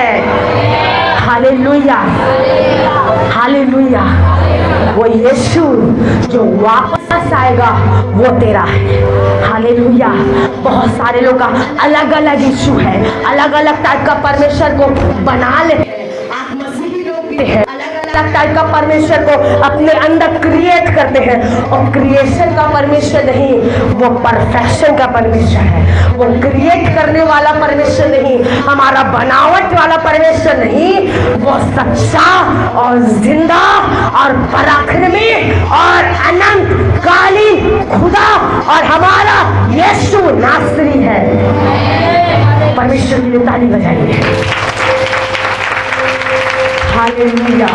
Hallelujah, hallelujah. वो यीशु जो वापस आएगा वो तेरा है। हालेलुया। बहुत सारे लोग का अलग अलग इशू है, अलग अलग टाइप का परमेश्वर को बना लेते हैं। आप मसीही लोग भी हैं, अलग टाइप का परमेश्वर को अपने अंदर क्रिएट करते हैं, और क्रिएशन का परमेश्वर नहीं, वो परफेक्शन का परमेश्वर है। वो क्रिएट करने वाला परमेश्वर नहीं, हमारा बनावट वाला परमेश्वर नहीं, वो सच्चा और जिंदा और पराक्रमी और अनंत कालीन खुदा और हमारा यीशु नासरी है। परमेश्वर की ताली बजाइए। Hallelujah,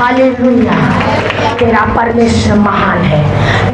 hallelujah. तेरा परमेश्वर महान है,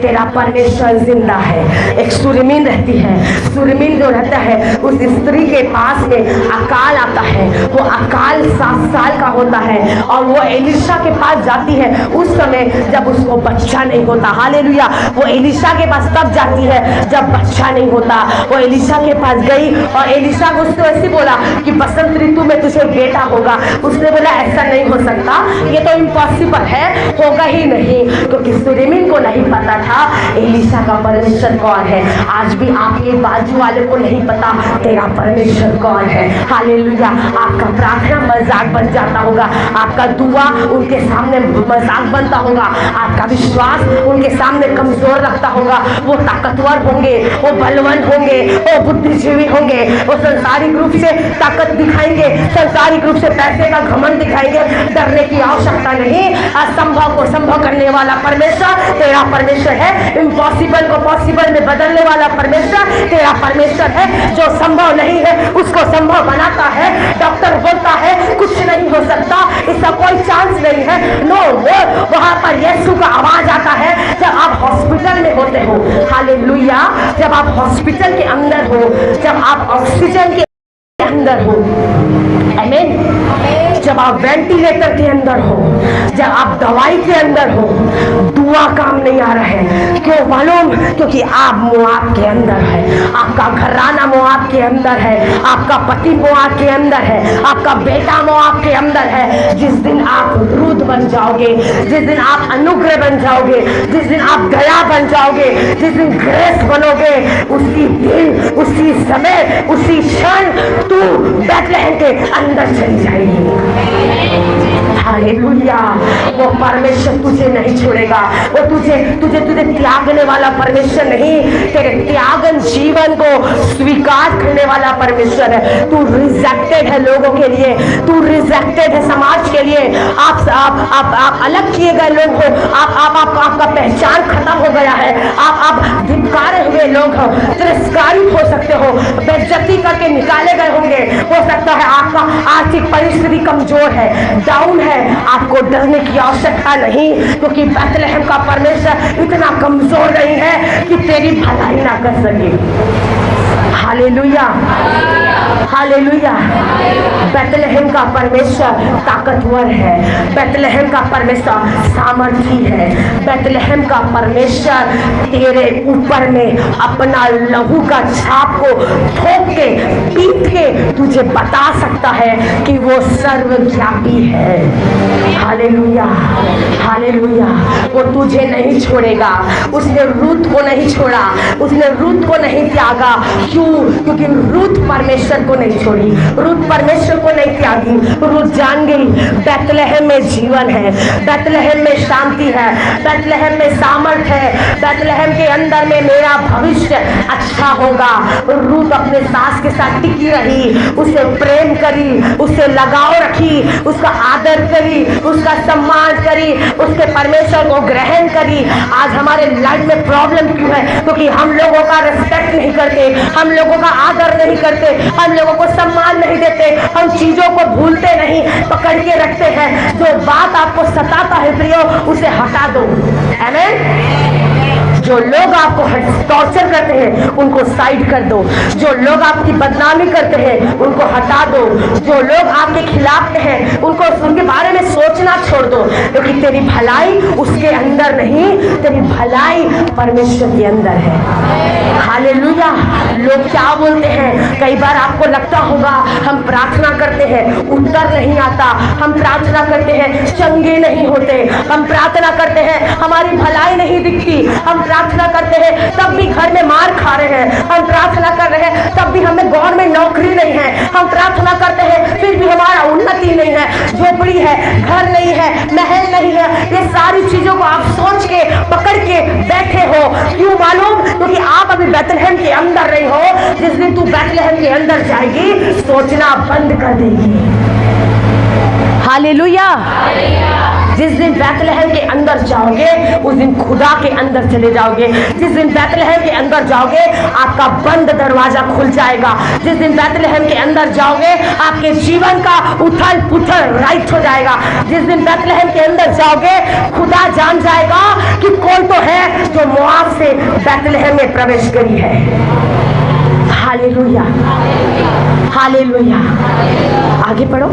तेरा परमेश्वर जिंदा है। एक सुरमीन रहती है, सुरमीन जो रहता है उस स्त्री के पास में अकाल आता है। वो अकाल 7 साल का होता है और वो एलिशा के पास जाती है उस समय जब उसको बच्चा नहीं होता। हालेलुया। वो एलिशा के पास तब जाती है जब बच्चा नहीं होता। वो एलिशा के पास गई और एलिशा को उसने ऐसे बोला कि बसंत ऋतु में तुझे बेटा होगा। उसने बोला ऐसा नहीं हो सकता, ये तो इम्पॉसिबल है, होगा ही नहीं, क्योंकि सुरमीन को नहीं पता था एलिशा का परमेश्वर कौन है। आज भी आपके बाजू वाले को नहीं पता तेरा परमेश्वर कौन है। हालेलुया। आपका प्रार्थना मजाक बन जाता होगा, आपका दुआ उनके सामने मजाक बनता होगा, आपका विश्वास उनके सामने कमजोर लगता होगा। वो ताकतवर होंगे, वो बलवान होंगे, वो बुद्धिजीवी होंगे, वो संसारिक रूप से ताकत दिखाएंगे, संसारिक रूप से पैसे का घमंड दिखाएंगे। डरने की आवश्यकता नहीं। असंभव को संभव करने वाला परमेश्वर तेरा परमेश्वर है। इम्पॉसिबल को पॉसिबल में बदलने वाला परमेश्वर तेरा परमेश्वर है। जो संभव नहीं है उसको संभव बनाता है। डॉक्टर बोलता है कुछ नहीं हो सकता, इसका कोई चांस नहीं है, नो। वहां पर यीशु का आवाज आता है जब आप हॉस्पिटल में होते हो। हालेलुया। जब आप हॉस्पिटल के अंदर हो, जब आप ऑक्सीजन के अंदर हो, आमीन, जब आप वेंटिलेटर के अंदर हो, जब आप दवाई के अंदर हो, दुआ काम नहीं आ रहा है। क्यों मालूम? क्योंकि आप मोआब के अंदर है, आपका घराना मोआब के अंदर है, आपका पति मोआब के अंदर है, आपका बेटा मोआब के अंदर है। जिस दिन आप रूद बन जाओगे, जिस दिन आप अनुग्रह बन जाओगे, जिस दिन आप दया बन जाओगे, जिस दिन ग्रेस बनोगे, उसी दिन, उसी समय, उसी क्षण तू बैतलहम के अंदर चली जाएगी। हालेलुया। वो परमेश्वर तुझे नहीं छोड़ेगा, वो तुझे तुझे तुझे त्यागने वाला परमेश्वर नहीं, तेरे त्यागन जीवन को स्वीकार करने वाला परमेश्वर है। तू रिजेक्टेड है लोगों के लिए, तू रिजेक्टेड है समाज के लिए। आप अलग किए गए लोग हो, आपका पहचान खत्म हो गया है, आप धिक्कारे हुए लोग हो, तिरस्कारित हो सकते हो, बेइज्जती करके निकाले गए होंगे। हो सकता है आपका आर्थिक परिस्थिति कमजोर है, डाउन है, आपको डरने की आवश्यकता नहीं, क्योंकि बैतलहम का परमेश्वर इतना कमजोर नहीं है कि तेरी भलाई ना कर सके। Hallelujah, hallelujah. बैतलहम का परमेश्वर ताकतवर है, बैतलहम का परमेश्वर सामर्थी है, बैतलहम का परमेश्वर तेरे ऊपर में अपना लहू का छाप को ठोक के, पीट के तुझे बता सकता है कि वो सर्वव्यापी है। Hallelujah, hallelujah. वो तुझे नहीं छोड़ेगा। उसने रूत को नहीं छोड़ा, उसने रूत को नहीं त्यागा। क्यों? क्योंकि रूत परमेश्वर को नहीं छोड़ी, रूत परमेश्वर को नहीं त्यागी। रूत जान गई बैतलहम में जीवन है, बैतलहम में शांति है, बैतलहम में सामर्थ है, बैतलहम के अंदर में मेरा भविष्य अच्छा होगा। रूत अपने सास के साथ टिकी रही, उसे प्रेम करी, उससे लगाव रखी, उसका आदर करी, उसका सम्मान करी, उसके परमेश्वर को ग्रहण करी। आज हमारे लाइफ में प्रॉब्लम क्यों है? क्योंकि हम लोगों का रिस्पेक्ट नहीं करते, हम लोगों का आदर नहीं करते, हम लोगों को सम्मान नहीं देते, हम चीजों को भूलते नहीं, पकड़ के रखते हैं। जो बात आपको सताता है प्रियो, उसे हटा दो। आमीन। जो लोग आपको टॉर्चर करते हैं उनको साइड कर दो, जो लोग आपकी बदनामी करते हैं उनको हटा दो, जो लोग आपके खिलाफ हैं उनको उनके बारे में सोचना छोड़ दो, क्योंकि तेरी भलाई उसके अंदर नहीं, तेरी भलाई परमेश्वर के अंदर है। हालेलुया। लोग क्या बोलते हैं? कई बार आपको लगता होगा हम प्रार्थना करते हैं, उत्तर नहीं आता, हम प्रार्थना करते हैं, चंगे नहीं होते, हम प्रार्थना करते हैं, हमारी भलाई नहीं दिखती, हम प्रार्थना करते हैं तब भी घर में मार खा रहे हैं, हम प्रार्थना कर रहे हैं तब भी हमें गवर्नमेंट नौकरी नहीं है, हम प्रार्थना करते हैं फिर भी हमारा उन्नति नहीं है, झोपड़ी है, घर नहीं है, महल नहीं है। ये सारी चीजों को आप सोच के पकड़ के बैठे हो। क्यों मालूम? क्योंकि आप अभी बैतलहम के अंदर नहीं हो। जिस दिन तू बैतलहम के अंदर जाएगी सोचना बंद कर देगी। हालेलुया। जिस दिन बैतलहम के अंदर जाओगे उस दिन खुदा के अंदर चले जाओगे। जिस दिन बैतलहम के अंदर जाओगे आपका बंद दरवाजा खुल जाएगा। जिस दिन बैतलहम के अंदर जाओगे आपके जीवन का उथल पुथल राइट हो जाएगा। जिस दिन बैतलहम के अंदर जाओगे खुदा जान जाएगा कि कौन तो है जो मोआब से बैतलहम में प्रवेश करी है। Hallelujah, hallelujah. आगे पढ़ो।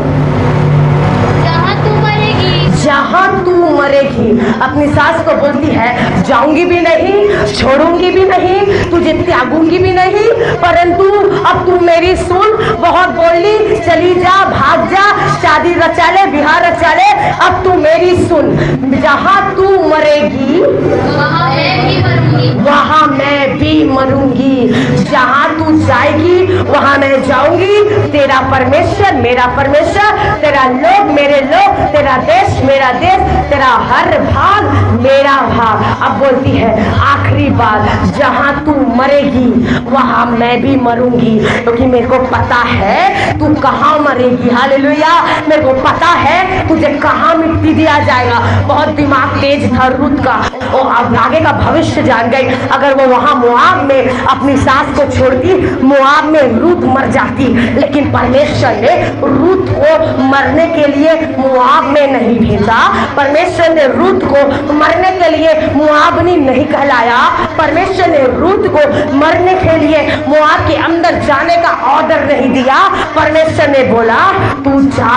जहाँ तू मरेगी, जहां तू मरेगी, अपनी सास को बोलती है जाऊंगी भी नहीं, छोड़ूंगी भी नहीं, तुझे त्यागूंगी भी नहीं, परंतु अब तू मेरी सुन। बहुत बोली, चली जा, भाग जा, शादी रचा ले, बिहार रचा ले, अब तू मेरी सुन। जहां तू मरेगी वहाँ मैं भी मरूंगी। वहां मैं भी मरूंगी। जहां तू जाएगी वहां मैं जाऊंगी। तेरा परमेश्वर मेरा परमेश्वर, तेरा लोग मेरे लोग, तेरा देश मेरा देश, तेरा हर भाग मेरा भाग। अब बोलती है आखिरी बात, जहां तू मरेगी वहां मैं भी मरूंगी, क्योंकि मेरे को पता है तू कहां मरेगी। हालेलुया। मेरे को पता है तुझे कहां मिट्टी दिया जाएगा। बहुत दिमाग तेज था रूत का, वो अब आगे का भविष्य जान गई। अगर वो वहां मोआब में अपनी सास को छोड़ती, मोआब में रूत मर जाती, लेकिन परमेश्वर ने रूत को मरने के लिए मोआब में नहीं भेजा। परमेश्वर ने रूत को मरने के लिए मोआबनी नहीं कहलाया। परमेश्वर ने रूत को मरने के लिए मोआब के अंदर जाने का ऑर्डर नहीं दिया। परमेश्वर ने बोला तू जा,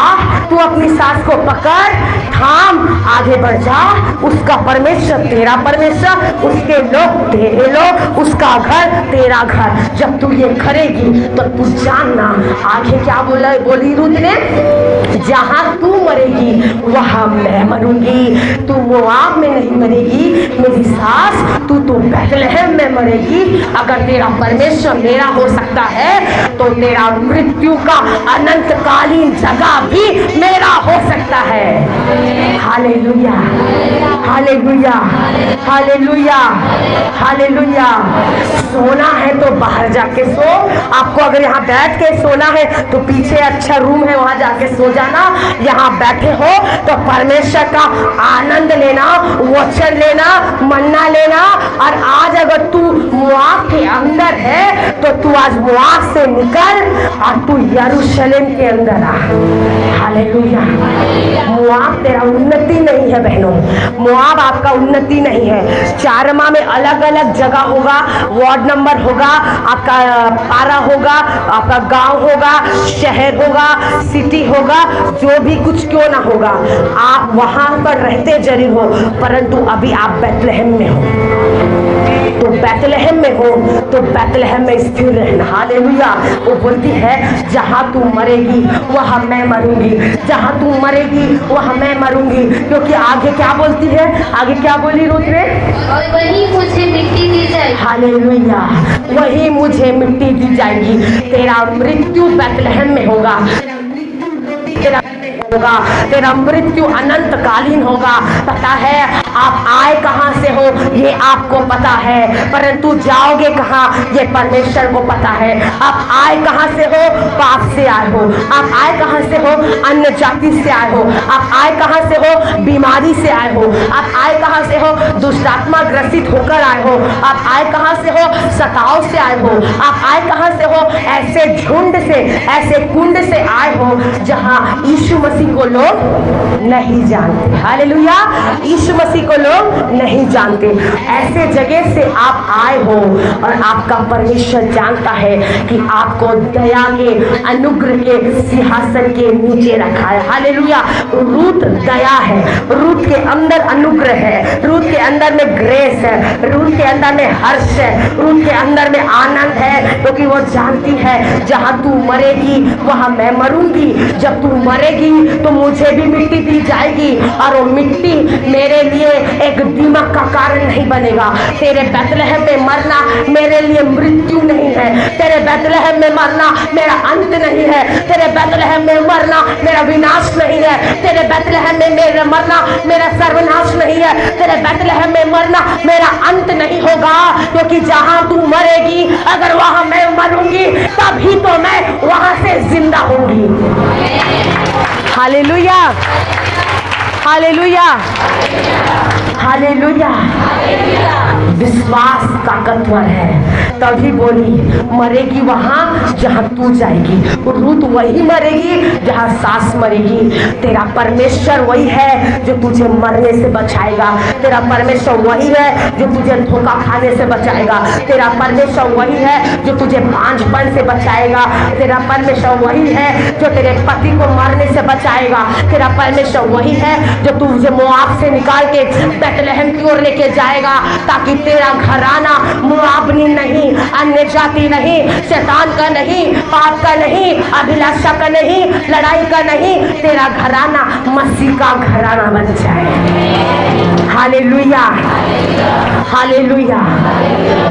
तू अपनी सास को पकड़, थाम, आगे बढ़ जा। उसका परमेश्वर तेरा परमेश्वर, उसके लोग तेरे लोग, उसका घर तेरा घर। जब तू ये करेगी तो तू जानना आगे क्या बोली रूत ने, जहां तू मरेगी वहां मैं मरूंगी। तू मोआब में नहीं मरेगी मेरी सास, तू बैतलहम में मरेगी। अगर तेरा परमेश्वर मेरा हो सकता है तो तेरा मृत्यु का अनंतकालीन जगह भी मेरा हो सकता है। Hallelujah, hallelujah, hallelujah, hallelujah. सोना है तो बाहर जाके सो। आपको अगर यहाँ बैठ के सोना है तो पीछे अच्छा रूम है, वहां जाके सो जाना। यहाँ बैठे हो तो परमेश्वर का आनंद लेना, वचन लेना, मन्ना लेना। और आज अगर तू मोआब के अंदर है तो तू आज मोआब से निकल और तू यरूशलेम के अंदर आ। हालेलुया। मोआब तेरा उन्नति नहीं है बहनों, मोआब आपका उन्नति नहीं है। चारमा में अलग अलग जगह होगा, वार्ड नंबर होगा, आपका पारा होगा, आपका गांव होगा, शहर होगा, सिटी होगा, जो भी कुछ क्यों ना होगा, आप वहां पर रहते जरूर हो, परंतु अभी आप बैतलहम में हो। तो बैतलहम में हो तो बैतलहम में स्थिर रहना। हालेलुया। वो बोलती है जहां तू मरेगी वहां मैं मरूंगी, जहां तू मरेगी वहां मैं मरूंगी। क्योंकि आगे क्या बोलती है, आगे क्या बोली रूत ने, और वही मुझे मिट्टी दी जाएगी। हालेलुया। वही मुझे मिट्टी दी जाएगी। तेरा मृत्यु बैतलहम में होगा, तेरा मृत्यु अनंतकालीन होगा। पता है आप आए कहां से हो ये आपको पता है, परंतु जाओगे कहां ये परमेश्वर को पता है। आप आए कहां से हो, पाप से आए हो। आप आए कहां से हो, अन्य जाति से आए हो। आप आए कहां से हो, बीमारी से आए हो। आप आए कहां से हो, दुष्टात्मा ग्रसित होकर आए हो। आप आए कहां से हो, सताव से आए हो। आप आए कहां से हो, ऐसे झुंड से, ऐसे कुंड से आए हो जहां यीशु मसीह को लोग नहीं जानते। हालेलुया। यीशु मसीह को लोग नहीं जानते। ऐसे जगह से आप आए हो और आपका परमेश्वर जानता है कि आपको दया के अनुग्रह के सिंहासन के नीचे रखा है। हालेलुया। रूत दया है, रूत के अंदर अनुग्रह है, रूत के अंदर में ग्रेस है, रूत के अंदर में हर्ष है, रूत के अंदर में आनंद है, क्योंकि वो जानती है जहां तू मरेगी वहां मैं मरूंगी। जब तू मरेगी तो मुझे भी मिट्टी दी जाएगी, और वो मिट्टी मेरे लिए एक दीमक का कारण नहीं बनेगा। तेरे बैतलहम में मरना मेरे लिए मृत्यु नहीं है। तेरे बैतलहम में मरना मेरा अंत नहीं है। तेरे बैतलहम में मरना मेरा विनाश नहीं है। तेरे बैतलहम में मेरा मरना मेरा सर्वनाश नहीं है। तेरे बैतलहम में मरना मेरा अंत नहीं होगा, क्योंकि जहां तू मरेगी अगर वहां मैं मरूंगी तभी तो मैं वहां से जिंदा होंगी। Hallelujah, hallelujah, hallelujah. विश्वास ताकतवर है, तभी बोली मरेगी वहां जहां तू जाएगी। रूत वही मरेगी जहां सास मरेगी। तेरा परमेश्वर वही है जो तुझे मरने से बचाएगा। तेरा परमेश्वर वही है जो तुझे धोखा खाने से बचाएगा। तेरा परमेश्वर वही है जो तुझे बांझपन से बचाएगा। तेरा परमेश्वर वही है जो तेरे पति को मरने से बचाएगा। तेरा परमेश्वर वही है जो तुझे मोआब से निकाल के बैतलहम की ओर लेके जाएगा, ताकि तेरा घराना मुआबनी नहीं, अन्य जाति नहीं, शैतान का नहीं, पाप का नहीं, अभिलाषा का नहीं, लड़ाई का नहीं, तेरा घराना मसीह का घराना बन जाए। Hallelujah, hallelujah.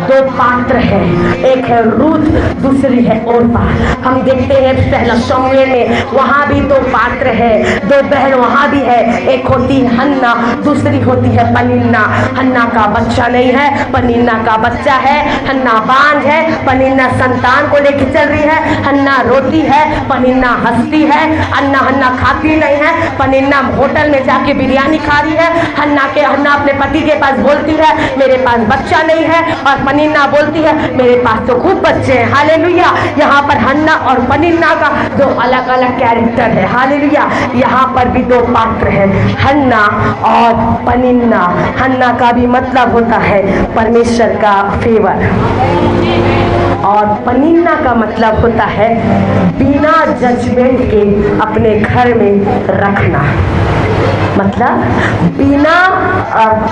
दो पात्र हैं, एक है रूत, दूसरी है ओर्पा। हम देखते हैं पहला शमूएल में, वहां भी दो पात्र है, दो बहन वहां भी है। एक होती है हन्ना, दूसरी होती है पनिन्ना। हन्ना का बच्चा नहीं है, पनिन्ना का बच्चा है। हन्ना बांझ है, पनिन्ना संतान को लेकर चल रही है। हन्ना रोती है, पनिन्ना हंसती है। हन्ना खाती नहीं है, पनिन्ना होटल में जाके बिरयानी खा रही है। हन्ना अपने पति के पास बोलती है मेरे पास बच्चा नहीं है, और पनिन्ना बोलती है मेरे पास तो खूब बच्चे हैं। हालेलुया। यहाँ पर हन्ना और पनिन्ना का दो अलग अलग कैरेक्टर है। हालेलुया। यहाँ पर भी दो पात्र हैं, हन्ना और पनिन्ना। हन्ना का भी मतलब होता है परमेश्वर का फेवर, और पनिन्ना का मतलब होता है बिना जजमेंट के अपने घर में रखना। मतलब बिना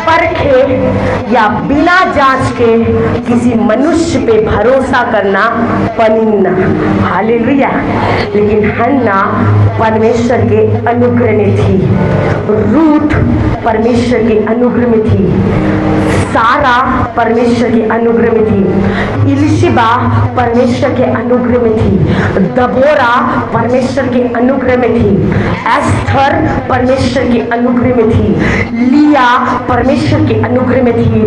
परखे या बिना जांच के किसी मनुष्य पे भरोसा करना पनिन्ना। हालेलुया। लेकिन हन्ना परमेश्वर के अनुग्रह में थी, रूत परमेश्वर के अनुग्रह में थी, सारा परमेश्वर के अनुग्रह में थी, इलिशिबा परमेश्वर के अनुग्रह में थी, दबोरा परमेश्वर के अनुग्रह में थी, एस्थर परमेश्वर के अनुग्रह में थी, लिया परमेश्वर के अनुग्रह में थी,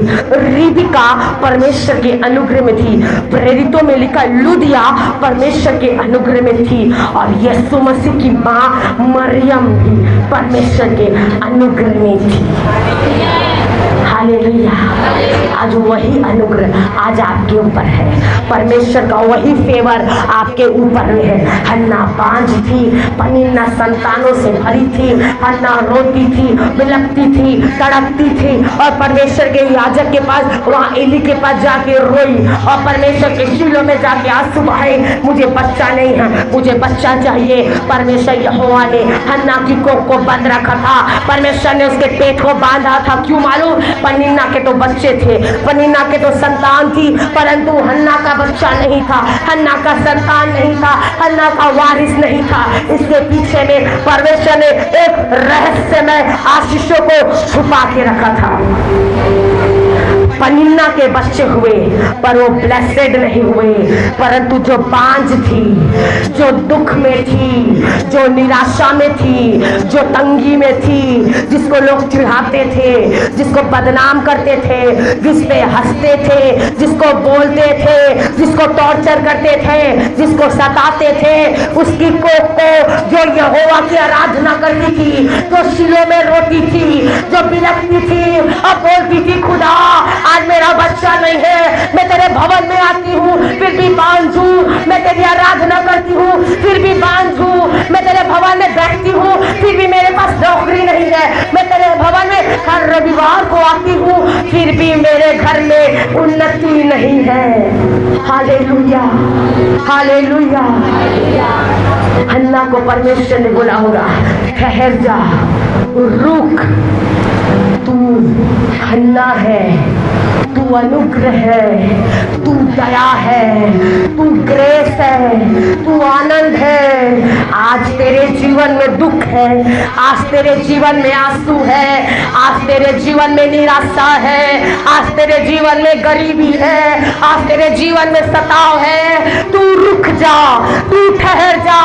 रिबिका परमेश्वर के अनुग्रह में थी, प्रेरितों में लिखा लुदिया परमेश्वर के अनुग्रह में थी, और यीशु मसीह की मां मरियम भी परमेश्वर के अनुग्रह में थी। हालेलुया। आज वही अनुग्रह आज आपके ऊपर है, परमेश्वर का वही फेवर आपके ऊपर में है। हन्ना बांझ थी, पनिन्ना संतानों से भरी थी। हन्ना रोती थी, बिलखती थी, तड़पती थी, और परमेश्वर के याजक के पास, वहाँ एली के पास जाके रोई, और परमेश्वर के शीलों में जाके आंसू बहाए, मुझे बच्चा नहीं है, मुझे बच्चा चाहिए। परमेश्वर यहोवा ने हन्ना की कोख को बंद रखा था, परमेश्वर ने उसके पेट को बांधा था। क्यों मालूम? पनिन्ना के तो बच्चे थे, पनिन्ना के तो संतान थी, परंतु हन्ना का बच्चा नहीं था, हन्ना का संतान नहीं था, हन्ना का वारिस नहीं था। इसके पीछे में परमेश्वर ने एक रहस्यमय आशीषों को छुपा के रखा था। पनिन्ना के बच्चे हुए, पर वो ब्लेसेड नहीं हुए, परंतु जो बांझ थी, जो दुख में थी, जो निराशा में थी, जो तंगी में थी, जिसको लोग चिढ़ाते थे, जिसको बदनाम करते थे, जिस पे हंसते थे, जिसको बोलते थे, जिसको टॉर्चर करते थे, जिसको सताते थे, उसकी कोख को जो यहोवा की आराधना करती थी, जो शिलों में रोती थी, जो बिलखती थी और बोलती थी खुदा आज मेरा बच्चा नहीं है, मैं तेरे भवन में आती हूँ फिर भी बांझ हूँ, मैं तेरी आराधना करती हूँ फिर भी बांझ हूँ, मैं तेरे भवन में बैठती हूँ फिर भी मेरे पास नौकरी नहीं है, मैं तेरे भवन में हर रविवार को आती हूँ फिर भी मेरे घर में उन्नति नहीं है। Hallelujah, hallelujah. हन्ना को परमेश्वर ने बोला होगा ठहर जा, रुक, तू हन्ना है, तू अनुग्रह है, तू दया है, तू ग्रेस है, तू आनंद है। आज तेरे जीवन में दुख है, आज तेरे जीवन में आंसू है, आज तेरे जीवन में निराशा है, आज तेरे जीवन में गरीबी है, आज तेरे जीवन में सताव है। तू रुक जा, तू ठहर जा।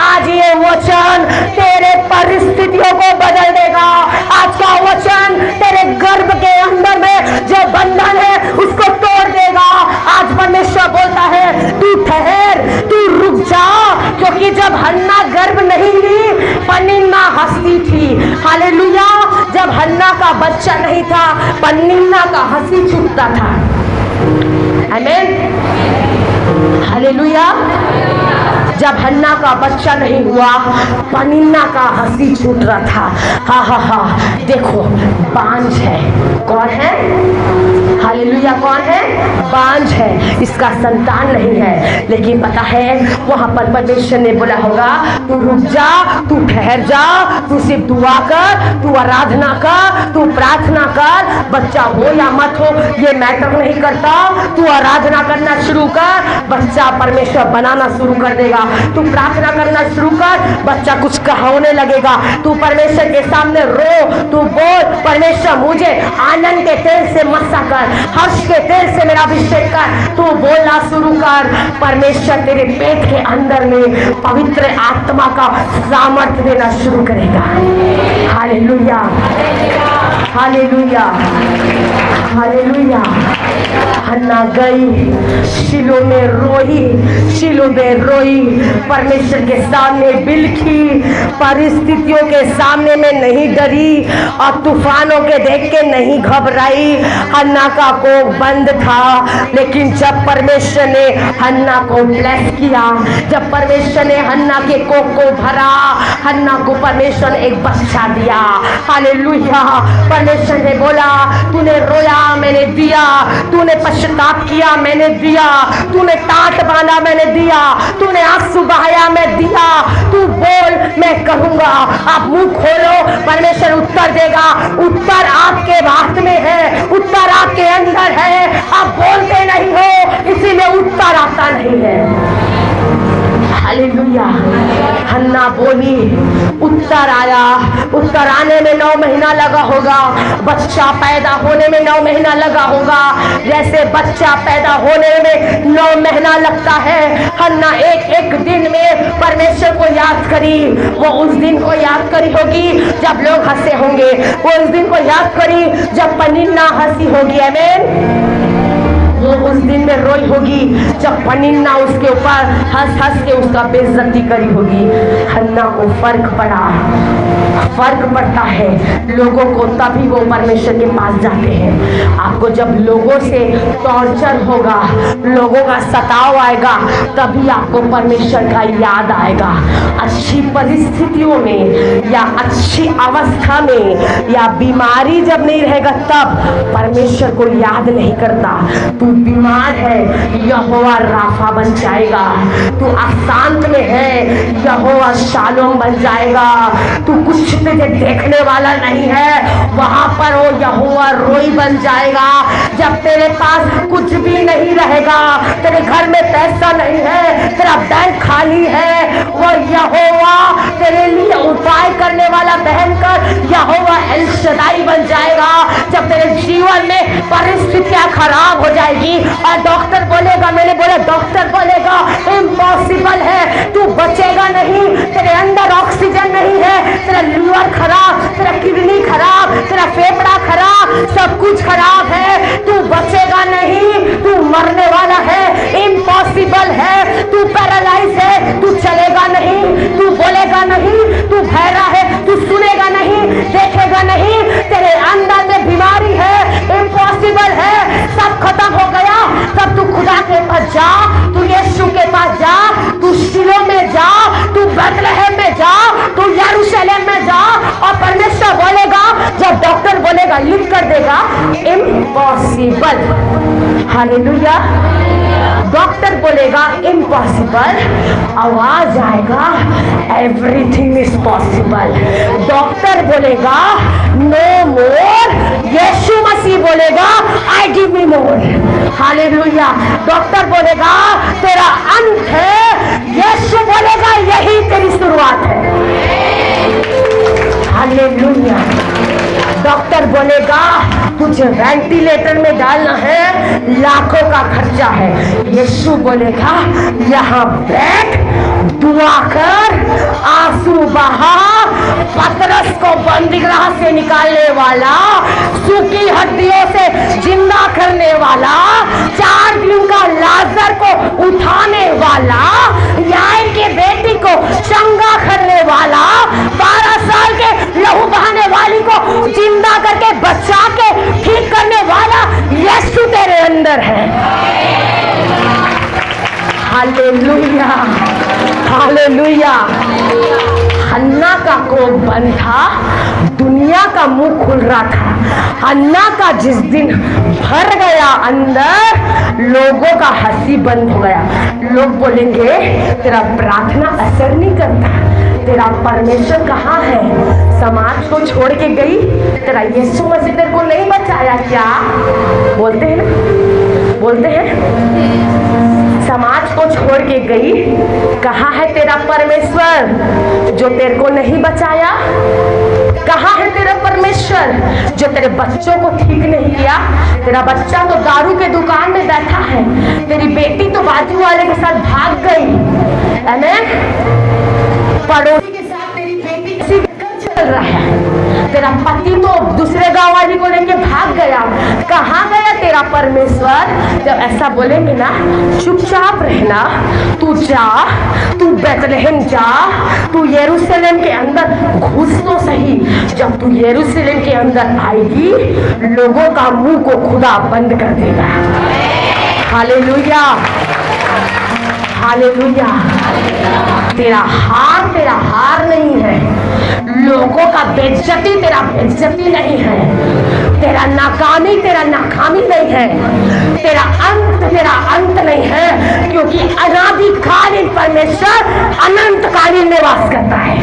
आज ये वचन तेरे परिस्थितियों को बदल देगा। आज का वचन तेरे गर्भ के अंदर में जो बंधन है उसको तोड़ देगा। आज परमेश्वर बोलता है तू ठहर, तू रुक जा, क्योंकि जब हन्ना गर्भ नहीं ली, पनिन्ना हंसती थी। हालेलुया। बच्चा नहीं था, पनिन्ना का हंसी छूटता था। आमीन, हालेलुया। जब हन्ना का बच्चा नहीं हुआ, पनिन्ना का हंसी छूट रहा था। हा हा हा, देखो बांझ है। कौन है? हालेलुया, कौन है? बांझ है, इसका संतान नहीं है। लेकिन पता है वहां पर परमेश्वर ने बोला होगा, तू रुक जा, तू ठहर जा, तू सिर्फ दुआ कर, तू आराधना कर, तू प्रार्थना कर। बच्चा हो या मत हो ये मैटर नहीं करता, तू आराधना करना शुरू कर, बच्चा परमेश्वर बनाना शुरू कर देगा। तू प्रार्थना करना शुरू कर, बच्चा कुछ कहने लगेगा। तू परमेश्वर के सामने रो, तू बोल, परमेश्वर मुझे आनंद के तेल से मस्सा कर, हर्ष के तेल से मेरा अभिषेक कर। तू बोलना शुरू कर, परमेश्वर तेरे पेट के अंदर में पवित्र आत्मा का सामर्थ्य देना शुरू करेगा। Hallelujah, hallelujah, hallelujah. हन्ना गई, शीलो में रोई, शीलो में रोई, परमेश्वर के सामने बिलखी, परिस्थितियों के सामने में नहीं डरी और तूफानों के देख के नहीं घबराई। हन्ना का कोख बंद था, लेकिन जब परमेश्वर ने हन्ना को ब्लेस किया, जब परमेश्वर ने हन्ना के कोख को भरा, हन्ना को परमेश्वर ने एक बच्चा दिया। हालेलुया। परमेश्वर ने बोला, तूने रोया मैंने दिया, तूने पश्चाताप किया मैंने दिया, तूने टाट बांधा मैंने दिया, तूने आंसू बहाया मैं दिया। तू बोल मैं कहूंगा। आप मुंह खोलो, परमेश्वर उत्तर देगा। उत्तर आपके हाथ में है, उत्तर आपके अंदर है। आप बोलते नहीं हो, इसीलिए उत्तर आता नहीं है। हालेलुया। हन्ना बोली, उत्तर आया। उत्तर आने में 9 महीना लगा होगा, बच्चा पैदा होने में 9 महीना लगा होगा। जैसे बच्चा पैदा होने में 9 महीना लगता है, हन्ना एक एक दिन में परमेश्वर को याद करी। वो उस दिन को याद करी होगी जब लोग हंसे होंगे, वो उस दिन को याद करी जब पनिन्ना हंसी होगी। आमीन। वो उस दिन में रोई होगी जब पनिन्ना उसके ऊपर हंस हंस के उसका बेइज्जती करी होगी। हन्ना को फर्क पड़ा, फर्क पड़ता है लोगों को, तभी वो परमेश्वर के पास जाते हैं। आपको जब लोगों से टॉर्चर होगा, लोगों का सताव आएगा, तभी आपको परमेश्वर का याद आएगा। अच्छी परिस्थितियों में या अच्छी अवस्था में या बीमारी जब नहीं रहेगा तब परमेश्वर को याद नहीं करता। तू बीमार है, यहोवा राफा बन जाएगा। तू अशांत में है, यहोवा शालोम बन जाएगा। तू कुछ तुझे देखने वाला नहीं है, वहां पर वो यहोवा रोई बन जाएगा। जब तेरे पास कुछ भी नहीं रहेगा, तेरे घर में पैसा नहीं है, तेरा बैंक खाली है, वो यहोवा तेरे लिए उपाय करने वाला भयंकर यहोवा एल शदाई बन जाएगा। जब तेरे जीवन में परिस्थितियां खराब हो जाएगी और डॉक्टर बोलेगा, मैंने बोला डॉक्टर बोलेगा इम्पॉसिबल है, तू बचेगा नहीं, तेरे अंदर ऑक्सीजन नहीं है, तेरा लीवर खराब, तेरा किडनी खराब, तेरा फेफड़ा खराब, सब कुछ खराब है, तू बचेगा नहीं, तू मरने वाला है, इम्पॉसिबल है, तू पैरालाइज है, तू चलेगा नहीं, तू बोलेगा नहीं, तू बहरा है, तू सुनेगा नहीं, देखेगा नहीं, तेरे अंदर में बीमारी है, इम्पॉसिबल है, सब खत्म हो गया। तब तू खुदा के पास जा, तू यीशु के पास जा, तू शीलो में जा, तू बैतलहम में जा, तू यरूशलेम में जा, और परमेश्वर बोलेगा, जब डॉक्टर बोलेगा लिख कर देगा इम्पॉसिबल। हालेलुया। डॉक्टर बोलेगा इम्पॉसिबल, आवाज आएगा एवरीथिंग इज पॉसिबल। डॉक्टर बोलेगा नो मोर, यीशु मसीह बोलेगा I give me more. Hallelujah. Doctor बोलेगा तेरा अंत है, यीशु बोलेगा यही तेरी शुरुआत है। हालेलुया। डॉक्टर बोलेगा तुझे वेंटिलेटर में डालना है, लाखों का खर्चा है, यीशु बोलेगा यहाँ बैठ, दुआ कर, आंसू बहा, पतरस को बंदीगृह से निकालने वाला, सूखी हड्डियों से जिंदा करने वाला, 4 दिन का लाजर को उठाने वाला, याइन के बेटी को चंगा करने वाला, 12 साल के लहू बहाने वाली को जिंदा करके बच्चा का कोख बंद था, दुनिया का मुंह खुल रहा था। हन्ना का जिस दिन भर गया अंदर, लोगों का हंसी बंद हो गया। लोग बोलेंगे तेरा प्रार्थना असर नहीं करता, तेरा परमेश्वर कहाँ है? समाज को छोड़ के गई, तेरा यीशु मसीह तेरे को नहीं बचाया क्या? बोलते हैं ना, बोलते हैं। समाज को छोड़ के गई, कहाँ है तेरा परमेश्वर जो तेरे को नहीं बचाया? कहाँ है तेरा परमेश्वर जो तेरे बच्चों को ठीक नहीं किया? तेरा बच्चा तो दारू के दुकान में बैठा है, तेरी बेटी तो बाजू वाले के साथ भाग गई, आमीन। पड़ोसी के साथ तेरी बेटी चल रहा है, तेरा पति तो दूसरे गांव वाली को लेके भाग गया। कहाँ गया तेरा परमेश्वर? जब ऐसा बोलेंगे ना, चुपचाप रहना, तू जा, तू बेतलहम जा, तू यरूशलेम के अंदर घुस तो सही। जब तू यरूशलेम के अंदर आएगी, लोगों का मुंह को खुदा बंद कर देगा। Hallelujah, hallelujah. तेरा हार नहीं है, लोगों का बेइज्जती तेरा बेइज्जती नहीं है, तेरा नाकामी तेरा नाकामी नहीं है, तेरा अंत नहीं है, क्योंकि अनादिकालीन परमेश्वर अनंतकालीन निवास करता है।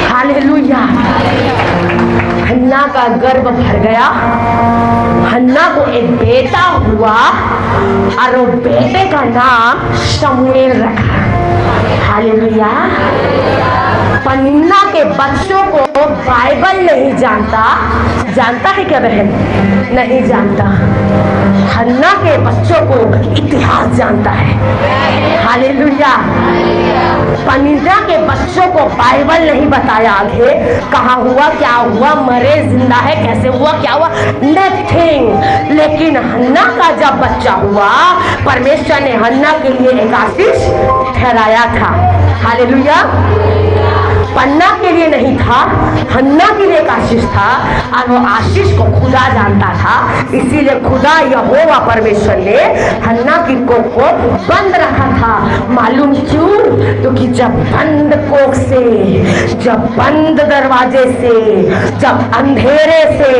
हालेलुया। हन्ना का गर्भ भर गया, हन्ना को एक बेटा हुआ और वो बेटे का नाम शमूएल रखा। हालेलुया। पन्ना के बच्चों को बाइबल नहीं जानता है क्या बहन? नहीं जानता। हन्ना के बच्चों को इतिहास जानता है। हालेलुया। पन्ना के बच्चों को बाइबल नहीं बताया आगे कहाँ हुआ, क्या हुआ, मरे, जिंदा है, कैसे हुआ, क्या हुआ, नथिंग। लेकिन हन्ना का जब बच्चा हुआ, परमेश्वर ने हन्ना के लिए एक आशीष ठहराया था। हालेलुया। पन्ना के लिए नहीं था, हन्ना के लिए एक आशीष था, और वो आशीष को खुदा जानता था। इसीलिए खुदा यहोवा परमेश्वर ने हन्ना की कोख को बंद रखा था। मालूम क्यों? क्योंकि जब बंद कोख से, जब बंद दरवाजे से, जब अंधेरे से,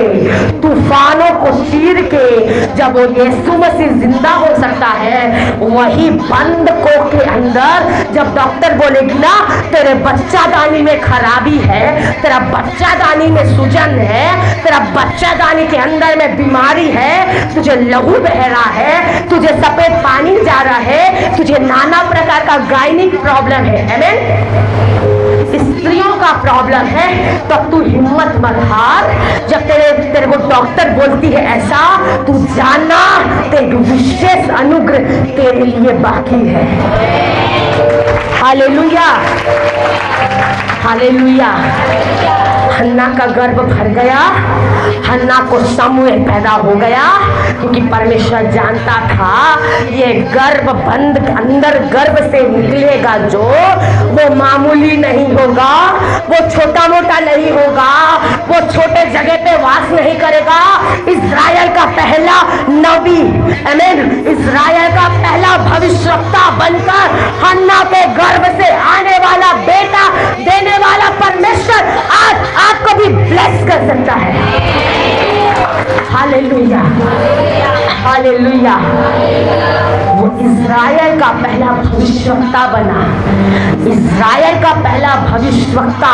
तूफानों को चीर के जब वो यीशु मसीह जिंदा हो सकता है, वही बंद कोख के अंदर जब डॉक्टर बोलेगी ना तेरे बच्चा दानी में खराबी है, तेरा बच्चा दानी में सूजन है, तेरा बच्चा दानी के अंदर में बीमारी है, तुझे लहू बह रहा है, तुझे सफेद पानी जा रहा है, तुझे नाना प्रकार का गायनिक प्रॉब्लम है, आमीन, स्त्रियों का प्रॉब्लम है, तब तू हिम्मत मत हार। जब तेरे को डॉक्टर बोलती है ऐसा, तू जानना तेरे विशेष अनुग्रह तेरे लिए बाकी है। Hallelujah, hallelujah. हन्ना का गर्भ भर गया, हन्ना को शमूएल पैदा हो गया, क्योंकि परमेश्वर जानता था ये गर्भ बंद अंदर गर्भ से निकलेगा जो, वो मामूली नहीं होगा, वो छोटा मोटा नहीं होगा, वो छोटे जगह पे वास नहीं करेगा। इस्राएल का पहला नबी, आमीन, इस्राएल का पहला भविष्यवक्ता बनकर हन्ना के गर्भ से आने वाला बेटा देने वाला परमेश्वर आज आपको भी ब्लेस कर सकता है। Hallelujah, hallelujah. वो इस्राएल का पहला भविष्यवक्ता बना, इस्राएल का पहला भविष्यवक्ता,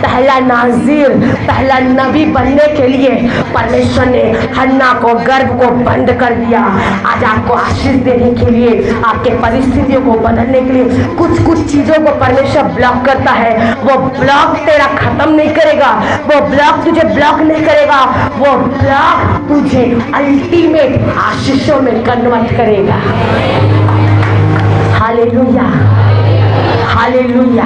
पहला नाज़ीर, पहला नबी बनने के लिए परमेश्वर ने हन्ना को गर्भ को बंद कर दिया। आज आपको आशीष देने के लिए, आपके परिस्थितियों को बदलने के लिए कुछ कुछ चीजों को परमेश्वर ब्लॉक करता है। वो ब्लॉक तेरा खत्म नहीं करेगा, वो ब्लॉक तुझे ब्लॉक नहीं करेगा, वो ब्लॉक तुझे अल्टीमेट आशीषों में कन्वर्ट करेगा। Hallelujah, hallelujah.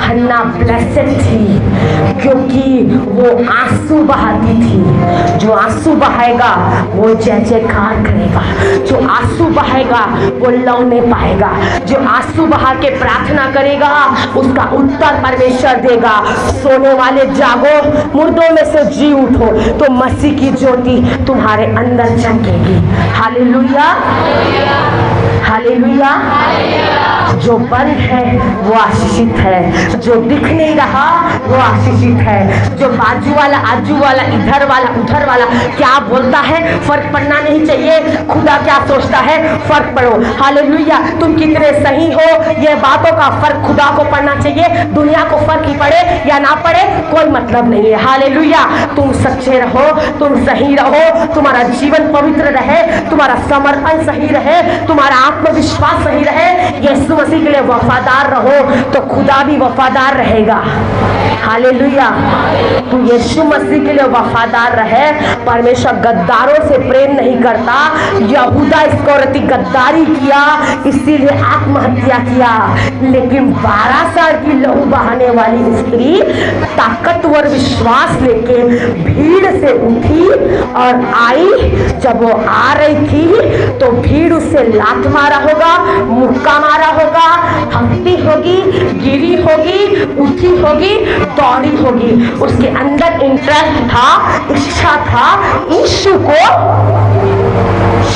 हन्ना ब्लेसेड थी क्योंकि वो आंसू बहाती थी। जो आंसू बहाएगा वो जय जयकार करेगा, जो आंसू बहाएगा वो लौने पाएगा, जो आंसू बहा के प्रार्थना करेगा उसका उत्तर परमेश्वर देगा। सोने वाले जागो, मुर्दों में से जी उठो, तो मसीह की ज्योति तुम्हारे अंदर चमकेगी। Hallelujah, hallelujah. जो बंद है वो आशीषित है, जो दिख नहीं रहा वो आशीषित है, जो बाजू वाला, आजू वाला, इधर वाला, उधर वाला क्या बोलता है फर्क पड़ना नहीं चाहिए। खुदा क्या सोचता है, फर्क पड़ो। हालेलुया। तुम कितने सही हो ये बातों का फर्क खुदा को पड़ना चाहिए। दुनिया को फर्क ही पड़े या ना पड़े कोई मतलब नहीं है। हालेलुया। तुम सच्चे रहो, तुम सही रहो, तुम्हारा जीवन पवित्र रहे, तुम्हारा समर्पण सही रहे, तुम्हारा आत्मविश्वास सही रहे, यीशु मसीह के लिए वफादार रहो तो खुदा भी वफादार रहेगा। हालेलुया। तू यीशु मसीह के लिए वफादार रहे। परमेश्वर गद्दारों से प्रेम नहीं करता। यहूदा इस्करियोती गद्दारी किया, इसीलिए आत्महत्या किया। लेकिन 12 साल की लहू बहाने वाली स्त्री ताकतवर विश्वास लेके भीड़ से उठी और आई। जब वो आ रही थी तो भीड़ उससे लात मारा होगा, मुक्का मारा होगा, हंसती होगी, गिरी होगी, उठी होगी, दौड़ी होगी। उसके अंदर इंटरेस्ट था, इच्छा था यीशु को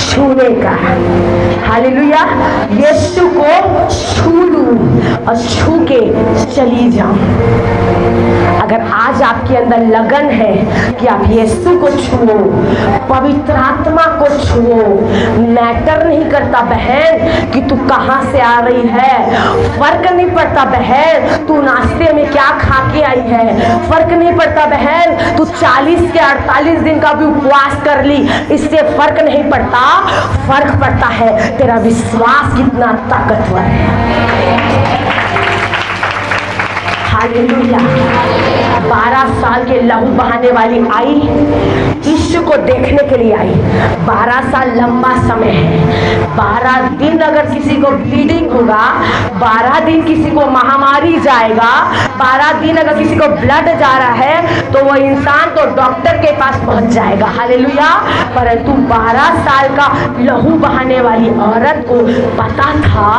छूने का। हालेलुया। यीशु को छू लूं और छू के चली जाऊं। अगर आज आपके अंदर लगन है कि आप यीशु को छुओ, पवित्र आत्मा को छुओ, मैटर नहीं करता बहन कि तू कहाँ से आ रही है, फर्क नहीं पड़ता बहन तू नाश्ते में क्या खा के आई है, फर्क नहीं पड़ता बहन तू 40 के 48 दिन का भी उपवास कर ली, इससे फर्क नहीं पड़ता। फर्क पड़ता है तेरा विश्वास कितना ताकतवर है। हालेलुया। 12 साल के लहू बहाने वाली आई, यीशु को देखने के लिए आई। 12 साल लंबा समय है। 12 दिन अगर किसी को ब्लीडिंग होगा, 12 दिन किसी को महामारी जाएगा, 12 दिन अगर किसी को ब्लड जा रहा है तो वो इंसान तो डॉक्टर के पास पहुंच जाएगा। हालेलुया। परंतु 12 साल का लहू बहाने वाली औरत को पता था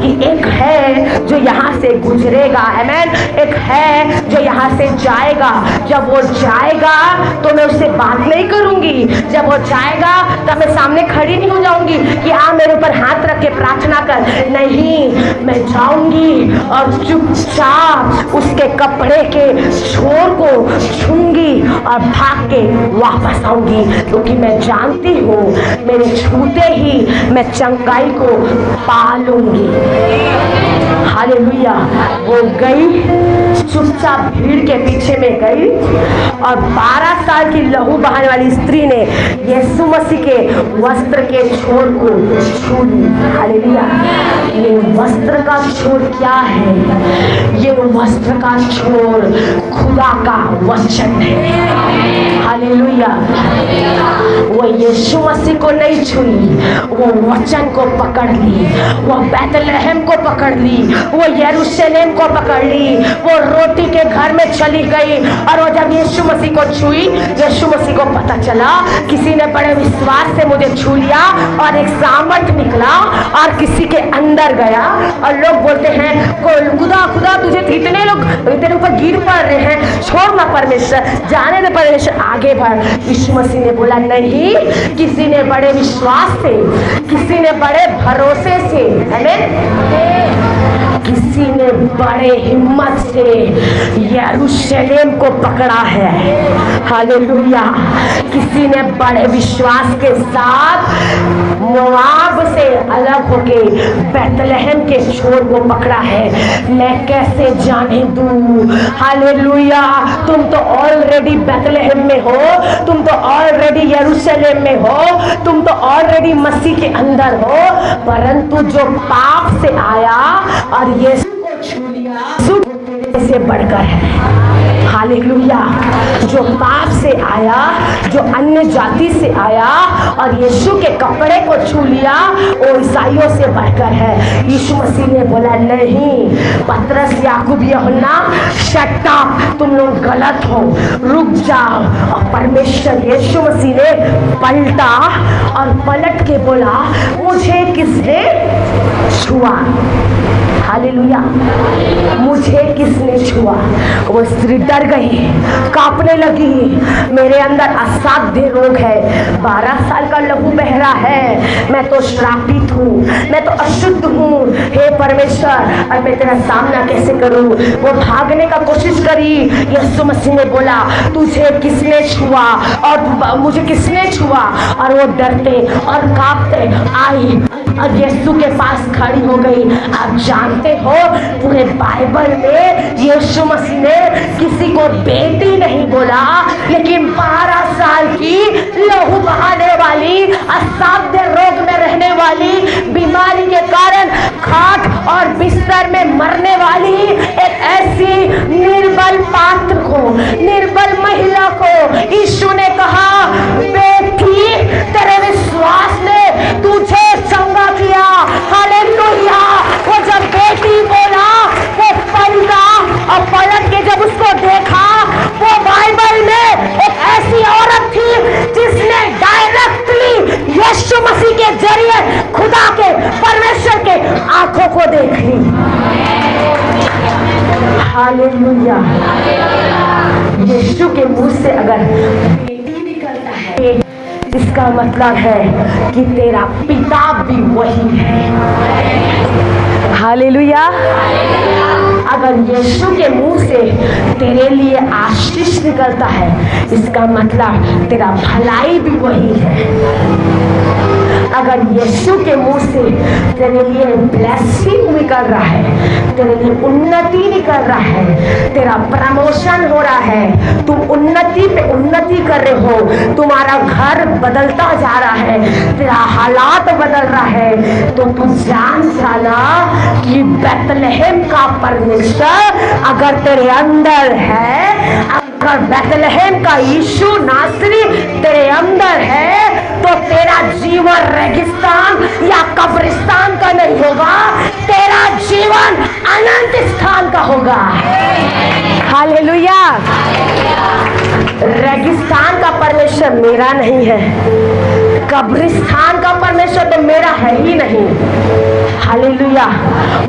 कि एक है जो यहाँ से गुजरेगा, आमेन, एक है जो यहाँ से जाएगा। जब वो जाएगा तो मैं उससे बात नहीं करूंगी, जब वो जाएगा तब मैं सामने खड़ी नहीं हो जाऊंगी कि आ मेरे ऊपर हाथ रख के प्रार्थना कर, नहीं, मैं जाऊंगी और चुपचाप उसके कपड़े के छोर को छूंगी और भाग के वापस आऊंगी, क्योंकि मैं जानती हूँ मेरे छूते ही मैं चंगाई को पा लूंगी। हालेलुया। वो गई, चुपचाप भीड़ के पीछे में गई और 12 साल की लहू बहाने वाली स्त्री ने यीशु मसीह के वस्त्र के छोर को छू ली। हालेलुया। ये वस्त्र का छोर क्या है? ये वस्त्र का छोर खुदा का वचन है। हालेलुया। वो यीशु मसीह को नहीं छुई, वो वचन को पकड़ ली, वो बैतलहम को पकड़ ली, वो यरूशलेम को पकड़ ली, वो रोटी के घर में चली गई। और वो जब यीशु मसीह को छुई, यीशु मसीह को पता चला किसी ने बड़े विश्वास से मुझे छू लिया और एक सामर्थ निकला और किसी के अंदर गया। और लोग बोलते हैं खुदा खुदा तुझे इतने लोग तेरे ऊपर गिर पड़ रहे हैं, छोड़ ना परमेश्वर, जाने दे परमेश्वर, आगे बढ़। यीशु मसीह ने बोला नहीं, किसी ने बड़े विश्वास से, किसी ने बड़े भरोसे से, किसी ने बड़े हिम्मत से यरूशलेम को पकड़ा है। हालेलुया। किसी ने बड़े विश्वास के साथ मोआब से अलग होके बैतलहम के छोर को पकड़ा है। मैं कैसे जाने दूं? हालेलुया। तुम तो ऑलरेडी बैतलहम में हो, तुम तो ऑलरेडी यरूशलेम में हो, तुम तो ऑलरेडी मसीह के अंदर हो, परंतु जो पाप से आया और यीशु को छू लिया, तेरे से बढ़कर है। हालेलुया। जो पाप से आया, जो अन्य जाति से आया और यीशु के कपड़े को छू लिया, वो ईसाइयों से बढ़कर है। यीशु मसीह ने बोला नहीं, पतरस, याकूब, यूहन्ना, शट अप, तुम लोग गलत हो, रुक जाओ। और परमेश्वर यीशु मसीह ने पलटा और पलट के बोला मुझे किसने छुआ? हालेलुया। मुझे किसने छुआ? वो स्त्री डर गई, कांपने लगी। मेरे अंदर असाध्य रोग है, 12 साल का लहू बह रहा है, मैं तो श्रापित हूँ, मैं तो अशुद्ध हूँ। हे परमेश्वर, अब मैं तेरा सामना कैसे करूँ? वो भागने का कोशिश करी। यीशु मसीह ने बोला, तुझे किसने छुआ और मुझे किसने छुआ? और वो डरते और कांपते आई और यीशु के पास खड़ी हो गई। आप जानते हो, पूरे बाइबल में यीशु मसीह ने किसी को बेटी नहीं बोला, लेकिन 12 साल की लहू बहाने वाली, असाध्य रोग में रहने वाली, बीमारी के कारण खाट और बिस्तर में मरने वाली एक ऐसी निर्बल पात्र को, निर्बल महिला को यीशु ने कहा, बेटी तेरे विश्वास ने तुझे चंगा किया। हालेलुया। वो जब बेटी बोला, वो पलटा और पलट के जब उसको देखा, वो बाइबल में एक ऐसी औरत थी जिसने डायरेक्टली यीशु मसीह के जरिए खुदा के, परमेश्वर के आंखों को देख ली। हालेलुया। यीशु के मुंह से अगर बेटी निकलता है, इसका मतलब है कि तेरा पिता भी वही है। हालेलुया। अगर यीशु के मुंह से तेरे लिए आशीष निकलता है, इसका मतलब तेरा भलाई भी वही है। अगर यीशु के मुंह से तेरे लिए ब्लेसिंग निकल रहा है, तेरे लिए उन्नति निकल रहा है, तेरा प्रमोशन हो रहा है, तुम उन्नति पे उन्नति कर रहे हो, तुम्हारा घर बदलता जा रहा है, तेरा हालात बदल रहा है, तो तू जान जाना कि बेथलेहम का परमेश्वर अगर तेरे अंदर है, अगर बेथलेहम का यीशु नासरी तेरे अंदर है, तो तेरा जीवन रेगिस्तान या कब्रिस्तान का नहीं होगा, तेरा जीवन अनंत स्थान का होगा। हालेलुया। रेगिस्तान का परमेश्वर मेरा नहीं है, कब्रिस्तान का परमेश्वर तो मेरा है ही नहीं। हालेलुया।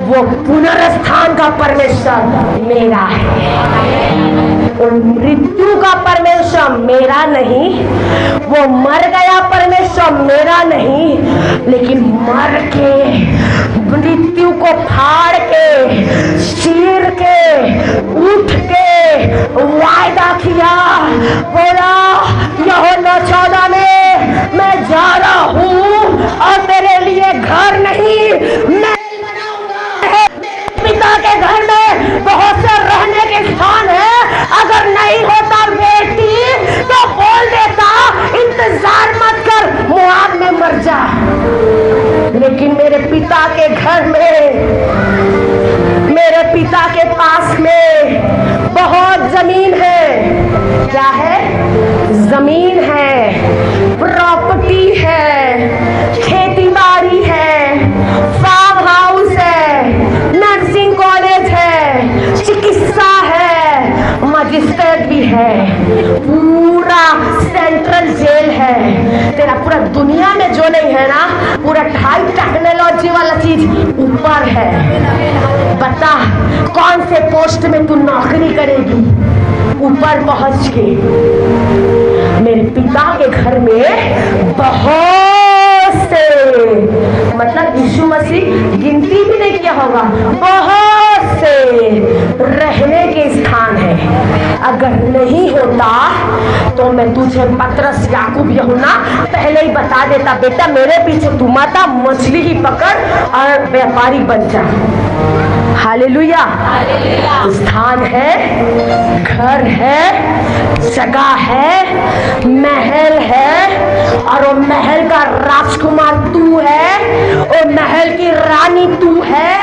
वो पुनरुत्थान का परमेश्वर मेरा है। और मृत्यु का परमेश्वर मेरा नहीं, वो मर गया परमेश्वर मेरा नहीं, लेकिन मर के, मृत्यु को फाड़ के, चीर के, उठ के वायदा किया, बोला यूहन्ना 14 में, मैं जा रहा हूँ और तेरे लिए घर नहीं, मैं पिता के घर में बहुत से रहने के स्थान है। अगर नहीं होता बेटी तो बोल देता, इंतजार मत कर, मुआद में मर जा। लेकिन मेरे पिता के घर में, मेरे पिता के पास में बहुत जमीन है। क्या है? जमीन है, प्रॉपर्टी है, खेती बाड़ी है, फार्म हाउस है, नर्सिंग कॉलेज है, चिकित्सा है, मजिस्ट्रेट भी है, पूरा सेंट्रल जेल है। तेरा पूरा दुनिया में जो नहीं है ना, पूरा हाई टेक्नोलॉजी वाला चीज ऊपर है। बता कौन से पोस्ट में तू नौकरी करेगी ऊपर पहुंच के? मेरे पिता के घर में बहुत से, मतलब यीशु मसीह गिनती भी नहीं किया होगा, बहुत से रहने के स्थान है। अगर नहीं होता तो मैं तुझे पतरस, याकूब, यूहन्ना पहले ही बता देता, बेटा मेरे पीछे तू मत आ, मछली ही पकड़ और व्यापारी बन जा। हालेलुया। स्थान है, घर है, जगह है, महल है, और वो महल का राजकुमार तू है, वो महल की रानी तू है,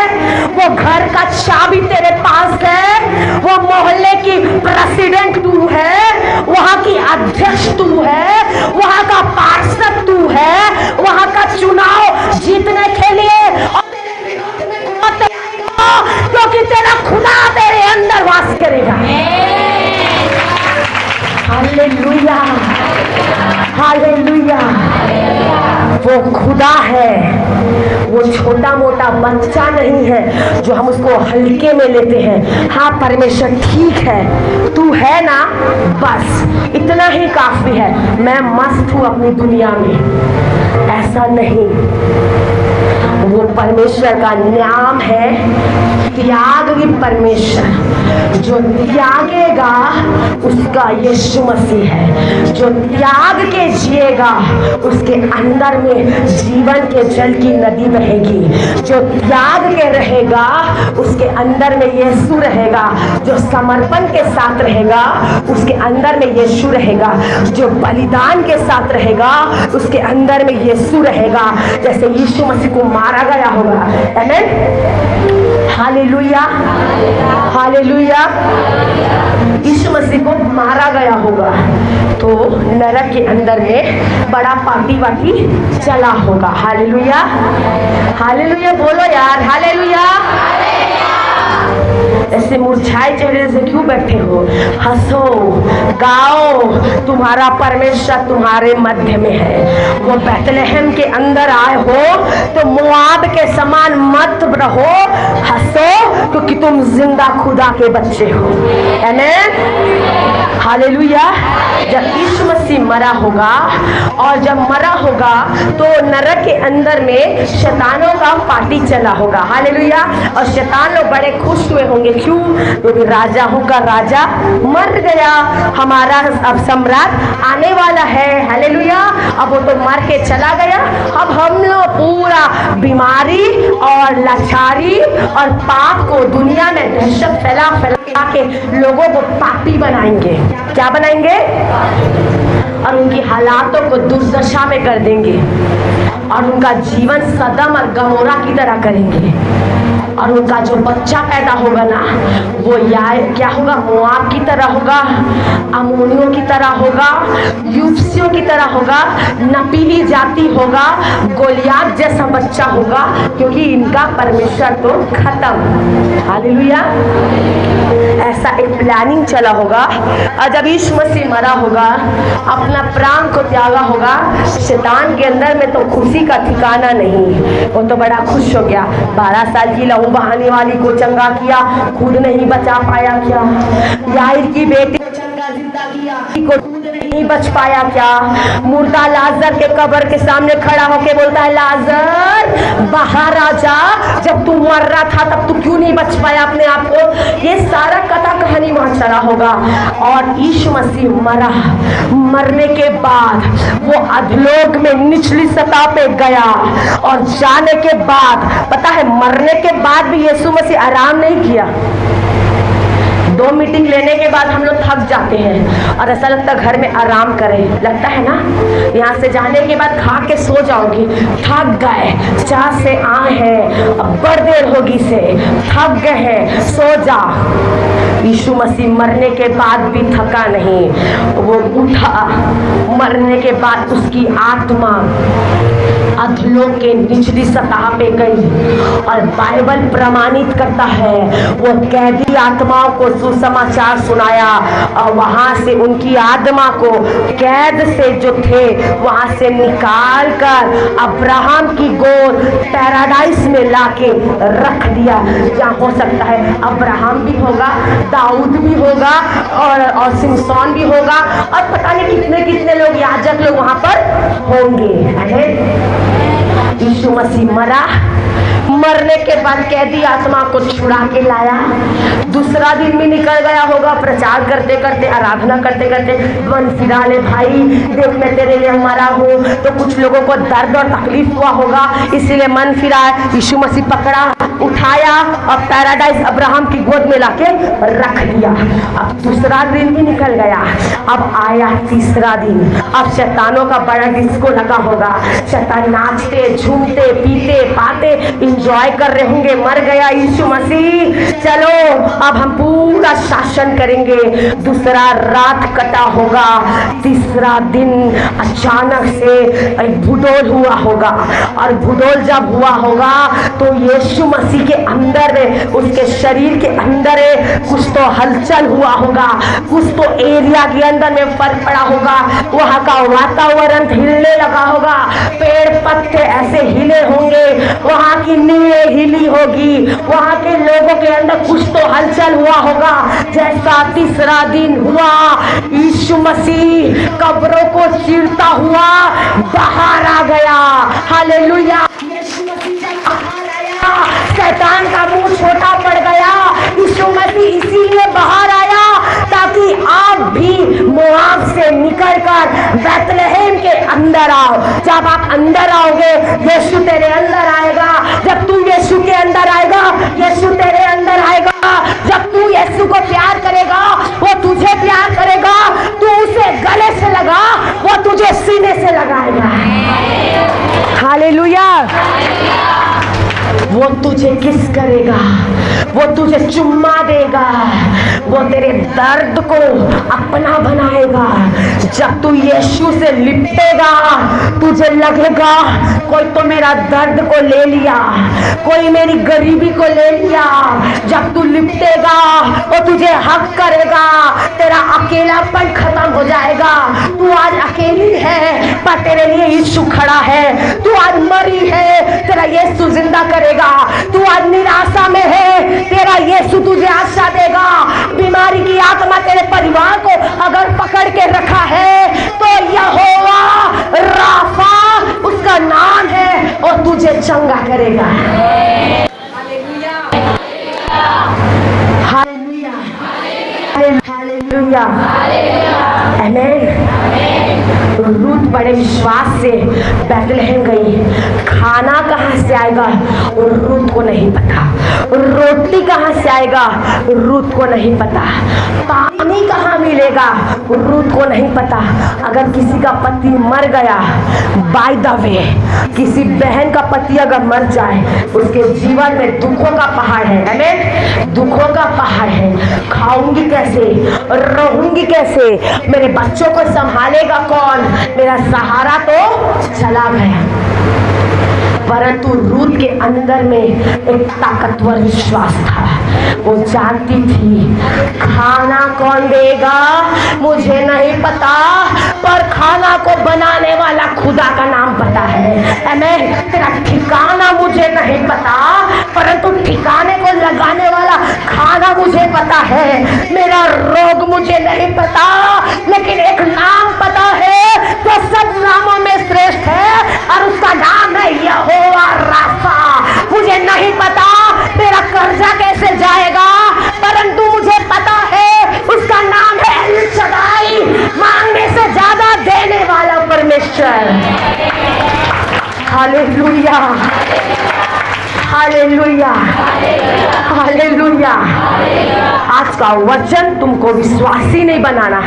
वो घर का चाबी तेरे पास है, वो मोहल्ले की प्रेसिडेंट तू है, वहां की अध्यक्ष तू है, वहां का पार्षद तू है, वहां का चुनाव जीतने के लिए, क्योंकि तेरा खुदा तेरे अंदर वास करेगा। Hallelujah, hallelujah. वो खुदा है, वो छोटा मोटा बच्चा नहीं है जो हम उसको हल्के में लेते हैं। हाँ परमेश्वर ठीक है, तू है ना, बस इतना ही काफी है, मैं मस्त हूँ अपनी दुनिया में। ऐसा नहीं, वो परमेश्वर का नाम है त्यागी परमेश्वर। जो त्यागेगा उसका यीशु मसीह है। जो त्याग के जिएगा उसके अंदर में जीवन के जल की नदी बहेगी। जो त्याग के रहेगा उसके अंदर में यीशु रहेगा। जो समर्पण के साथ रहेगा उसके अंदर में यीशु रहेगा। जो बलिदान के साथ रहेगा उसके अंदर में यीशु रहेगा। जैसे यीशु मसीह को मारा गया होगा, आमीन, हालेलुया, हालेलुया, यीशु मसीह को मारा गया होगा तो नरक के अंदर में बड़ा पार्टी वार्टी चला होगा। हालेलुया, हालेलुया बोलो यार, हालेलुया। ऐसे मुरझाए चेहरे से क्यों बैठे हो? हंसो, गाओ, तुम्हारा परमेश्वर तुम्हारे मध्य में है। वो बैतलहम के अंदर आए हो तो मोआब के समान मत रहो, हंसो, क्योंकि तुम जिंदा खुदा के बच्चे हो। आमीन, हालेलुया। जब यीशु मसीह मरा होगा और जब मरा होगा तो नरक के अंदर में शैतानों का पार्टी चला होगा। हालेलुया। और शैतान लोग बड़े खुश हुए होंगे, क्यों? क्योंकि राजाओं का राजा मर गया, हमारा अब सम्राट आने वाला है। हालेलुया। अब वो तो मर के चला गया, अब हम लोग पूरा बीमारी और लाचारी और पाप को दुनिया में दहशत फैला के लोगों को पापी बनाएंगे। क्या बनाएंगे? और उनकी हालातों को दुर्दशा में कर देंगे और उनका जीवन सदम और गमोरा की तरह करेंगे। और उनका जो बच्चा पैदा होगा ना वो क्या होगा? मोआब की तरह होगा, अमोनियों की तरह होगा, यूबसियों की तरह होगा, नपीली जाति होगा, गोलियात जैसा बच्चा होगा, क्योंकि इनका परमेश्वर तो खत्म। हालेलुया। ऐसा एक प्लानिंग चला होगा। और जब यीशु मसीह मरा होगा, अपना प्राण को त्यागा होगा, शैतान के अंदर में तो खुशी का ठिकाना नहीं। वो तो बड़ा खुश हो गया, 12 साल की लहू बहाने वाली को चंगा किया, खुद नहीं बचा पाया क्या? याईर की बेटी को चंगा जिंदा किया, को खुद नहीं बच पाया क्या? मुर्दा लाजर के कब्र के सामने खड़ा होके बोलता है, लाजर बाहर आ जा, जब तू मर रहा था तब तू क्यों नहीं बच पाया अपने आप को? ये सारा कथा कहानी वहां चला होगा। और यीशु मसीह मरा, मरने के बाद वो अधलोक में निचली सतह पे गया और जाने के बाद, पता है, मरने के बाद भी यीशु मसीह आराम नहीं किया। 2 मीटिंग लेने के बाद हम लोग थक जाते हैं और ऐसा लगता है घर में आराम करें, लगता है ना? यहाँ से जाने के बाद खा के सो जाओगे, थक गए, 4 से आए हैं, अब बड़ देर होगी से, थक गए हैं, सो जा। यीशु मसीह मरने के बाद भी थका नहीं, वो उठा। मरने के बाद उसकी आत्मा अधलोक के निचली सतह पे गई और बाइबल प्रमाणित करता है वो कैदी आत्माओं को सुसमाचार सुनाया और वहां से उनकी आत्मा को कैद से जो थे वहां से निकाल कर अब्राहम की गोद पैराडाइज में लाके रख दिया। जहाँ हो सकता है अब्राहम भी होगा, दाऊद भी होगा और सिमसोन भी होगा और पता नहीं कितने कितने लोग याजक लोग वहां पर होंगे। यीशु मसीह मरा, मरने के बाद कैदी आत्मा को छुड़ा के लाया। दूसरा दिन भी निकल गया होगा, प्रचार करते करते, आराधना करते करते, मन फिरा ले भाई, देख मैं तेरे लिए मरा हूँ। तो कुछ लोगों को दर्द और तकलीफ हुआ होगा, इसीलिए मन फिरा। यीशु मसीह पकड़ा, उठाया और पैराडाइज अब्राहम की गोद में लाके रख दिया। अब दूसरा दिन भी निकल गया, अब आया तीसरा दिन। अब शैतानों का बड़ा डिस्को लगा होगा, शैतान नाचते, झूमते, पीते, पाते, एंजॉय कर रहे होंगे, मर गया यीशु मसीह, चलो अब हम पूरा शासन करेंगे। दूसरा रात कटा होगा, तीसरा दिन अचानक से एक भूडोल हुआ होगा, और भूडोल जब हुआ होगा तो यीशु मसीह के अंदर, उसके शरीर के अंदर कुछ तो हलचल हुआ होगा, कुछ तो एरिया के अंदर में फर्क पड़ा होगा, वहां का वातावरण हिलने लगा होगा, पेड़ पत्ते ऐसे हिले होंगे, वहां की नींवें हिली होगी, वहां के लोगों के अंदर कुछ तो हलचल हुआ होगा। जैसा तीसरा दिन हुआ, यीशु मसीह कब्रों को चीरता हुआ बाहर आ गया। हालेलुया। यीशु मसीह जब बाहर आया, शैतान का मुंह छोटा पड़ गया। यीशु मसीह इसीलिए बाहर आया ताकि आप भी मोआब से निकलकर बैतलहम के अंदर आओ। जब आप अंदर आओगे, यीशु तेरे अंदर आएगा। जब तू यीशु के अंदर आएगा, यीशु तेरे अंदर आएगा। जब तू यीशु को प्यार करेगा, वो तुझे प्यार करेगा। तू उसे गले से लगा, वो तुझे सीने से लगाएगा। हालेलुया। वो तुझे किस करेगा, वो तुझे चुम्मा देगा, वो तेरे दर्द को अपना बनाएगा। जब तू यीशु से लिपटेगा, तुझे लगेगा कोई तो मेरा दर्द को ले लिया, कोई मेरी गरीबी को ले लिया। जब तू लिपटेगा, वो तुझे हक करेगा, तेरा अकेलापन खत्म हो जाएगा। तू आज अकेली है, पर तेरे लिए यीशु खड़ा है। तू आज मरी है, तेरा यीशु जिंदा करेगा। तू आज निराशा में है, तेरा यीशु तुझे आशा देगा। बीमारी की आत्मा तेरे परिवार को अगर पकड़ के रखा है, तो यहोवा राफा उसका नाम है, और तुझे चंगा करेगा। हालेलुया, हालेलुया, हालेलुया, आमीन। रूत बड़े विश्वास से बैतलहम गई। खाना कहाँ से आएगा, रूत को नहीं पता। रोटी कहाँ से आएगा, रूत को नहीं पता। पानी कहाँ मिलेगा, रूत को नहीं पता। अगर किसी का पति मर गया, बाय द वे, किसी बहन का पति अगर मर जाए, उसके जीवन में दुखों का पहाड़ है। आमीन। दुखों का पहाड़ है। खाऊंगी कैसे, रहूंगी कैसे, मेरे बच्चों को संभालेगा कौन, मेरा सहारा तो चला गया। परंतु रूत के अंदर में एक ताकतवर विश्वास था। वो जानती थी खाना कौन देगा मुझे नहीं पता, पर खाना को बनाने वाला खुदा का नाम पता है। आमीन। तेरा ठिकाना मुझे नहीं पता, परंतु ठिकाने को लगाने वाला खाना मुझे पता है। मेरा रोग मुझे नहीं पता, लेकिन एक नाम पता है जो सब नामों में श्रेष्ठ है, और उसका नाम है यहोवा राफा। मुझे नहीं पता मेरा कर्जा कैसे जाएगा, परंतु मुझे पता है उसका नाम है एल शदाई, मांगने से ज्यादा देने वाला परमेश्वर। Hallelujah, hallelujah, hallelujah. आज का वचन तुमको विश्वासी नहीं बनाना।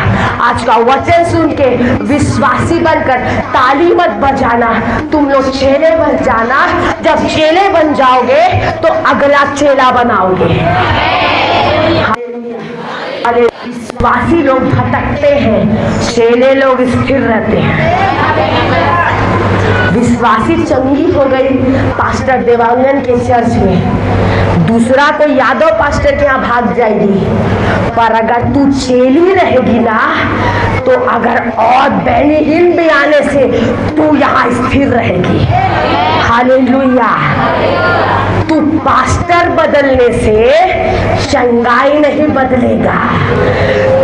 आज का वचन सुन के विश्वासी बनकर ताली मत बजाना। तुम लोग चेले बन जाना। जब चेले बन जाओगे तो अगला चेला बनाओगे। अरे विश्वासी लोग भटकते हैं, चेले लोग स्थिर रहते हैं। विश्वासी चंगी हो गई पास्टर देवांगन के चर्च में, दूसरा को यादव पास्टर के यहाँ भाग जाएगी। पर अगर तू चेली रहेगी ना, तो अगर और बैनी हिल भी आने से तू यहाँ स्थिर रहेगी। हालेलुया। तू पास्टर बदलने से चंगाई नहीं बदलेगा।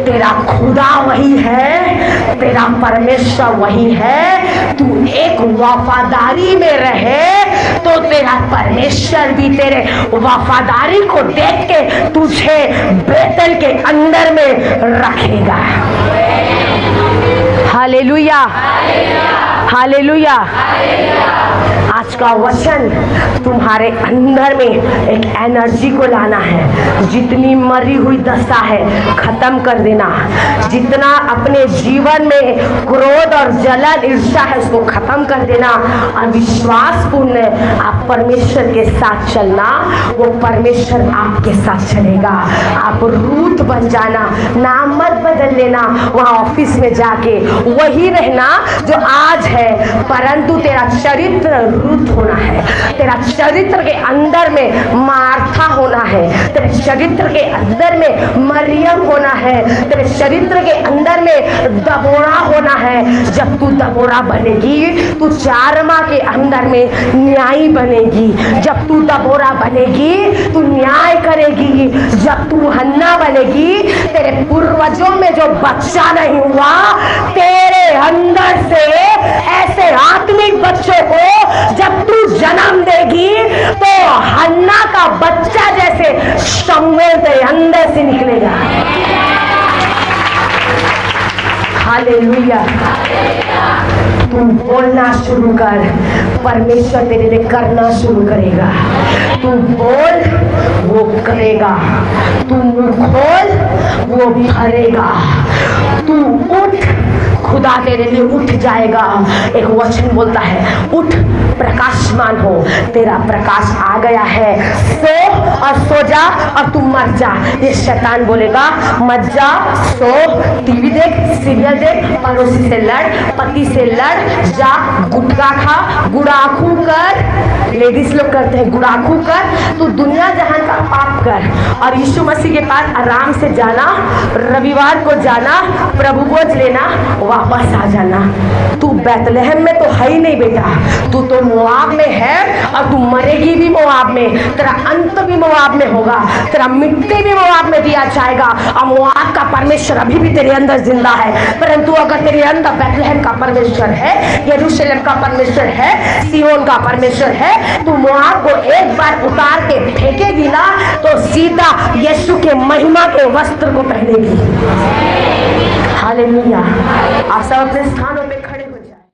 तेरा खुदा वही है, तेरा परमेश्वर वही है। तू एक वफादारी में रहे तो तेरा परमेश्वर भी तेरे वफादारी को देख के तुझे बेतल के अंदर में रखेगा। हालेलुया। हालेलुया। आज का वचन तुम्हारे अंदर में एक एनर्जी को लाना है। जितनी मरी हुई दशा है खत्म कर देना, जितना अपने जीवन में क्रोध और जलन ईर्ष्या है उसको खत्म कर देना, और विश्वासपूर्ण आप परमेश्वर के साथ चलना, वो परमेश्वर आपके साथ चलेगा। आप रूथ बन जाना, नाम मत बदल लेना, वहाँ ऑफिस में जाके वही रहना जो आज है, परंतु तेरा चरित्र रूथ होना है। तेरा चरित्र के अंदर में मार्था होना है, तेरे चरित्र के अंदर में मरियम होना है, तेरे चरित्र के अंदर में दबोरा होना है। जब तू दबोरा बनेगी तू 4 माह के अंदर में न्यायी बनेगी। जब तू दबोरा बनेगी तू न्याय करेगी। जब तू हन्ना बनेगी, तेरे पूर्वजों में जो बच्चा नहीं हुआ तेरे अंदर से ऐसे आत्मिक बच्चों को जब तू जन्म देगी तो हन्ना का बच्चा जैसे शमूएल तेरे अंदर से निकलेगा। हालेलुया। तू बोलना शुरू कर, परमेश्वर तेरे लिए करना शुरू करेगा। तू बोल वो करेगा, तू मुंह खोल वो भरेगा। तू उठ, खुदा तेरे लिए उठ जाएगा। एक वचन बोलता है उठ प्रकाशमान हो, तेरा प्रकाश आ गया है। सो और सो जा और तू मर जा। ये शैतान बोलेगा मत जा, सो, टीवी देख, सीरियल देख, पड़ोसी से लड़, पति से लड़, जा गुटखा खा, गुड़ाखू कर। लेडीज लोग करते हैं गुड़ाखू कर। तू दुनिया जहां का पाप कर और यीशु मसीह के पास आराम से जाना, रविवार को जाना, प्रभु भोज लेना, वापस आ जाना। तू बैतलहम में तो है ही नहीं बेटा, तू तो मोआब में है और तू मरेगी भी मोआब में। तेरा अंत भी मोआब में होगा, तेरा मिट्टी भी मोआब में दिया जाएगा। और मोआब का परमेश्वर अभी भी तेरे अंदर जिंदा है, परंतु अगर तेरे अंदर बैतलहम का परमेश्वर है, यरूशलेम का परमेश्वर है, सिय्योन का परमेश्वर है, तू मोआब को एक बार उतार के फेंकेगी ना तो सीधा यीशु के महिमा के वस्त्र को पहनेगी। हालेलुया। आप सब अपने स्थानों पे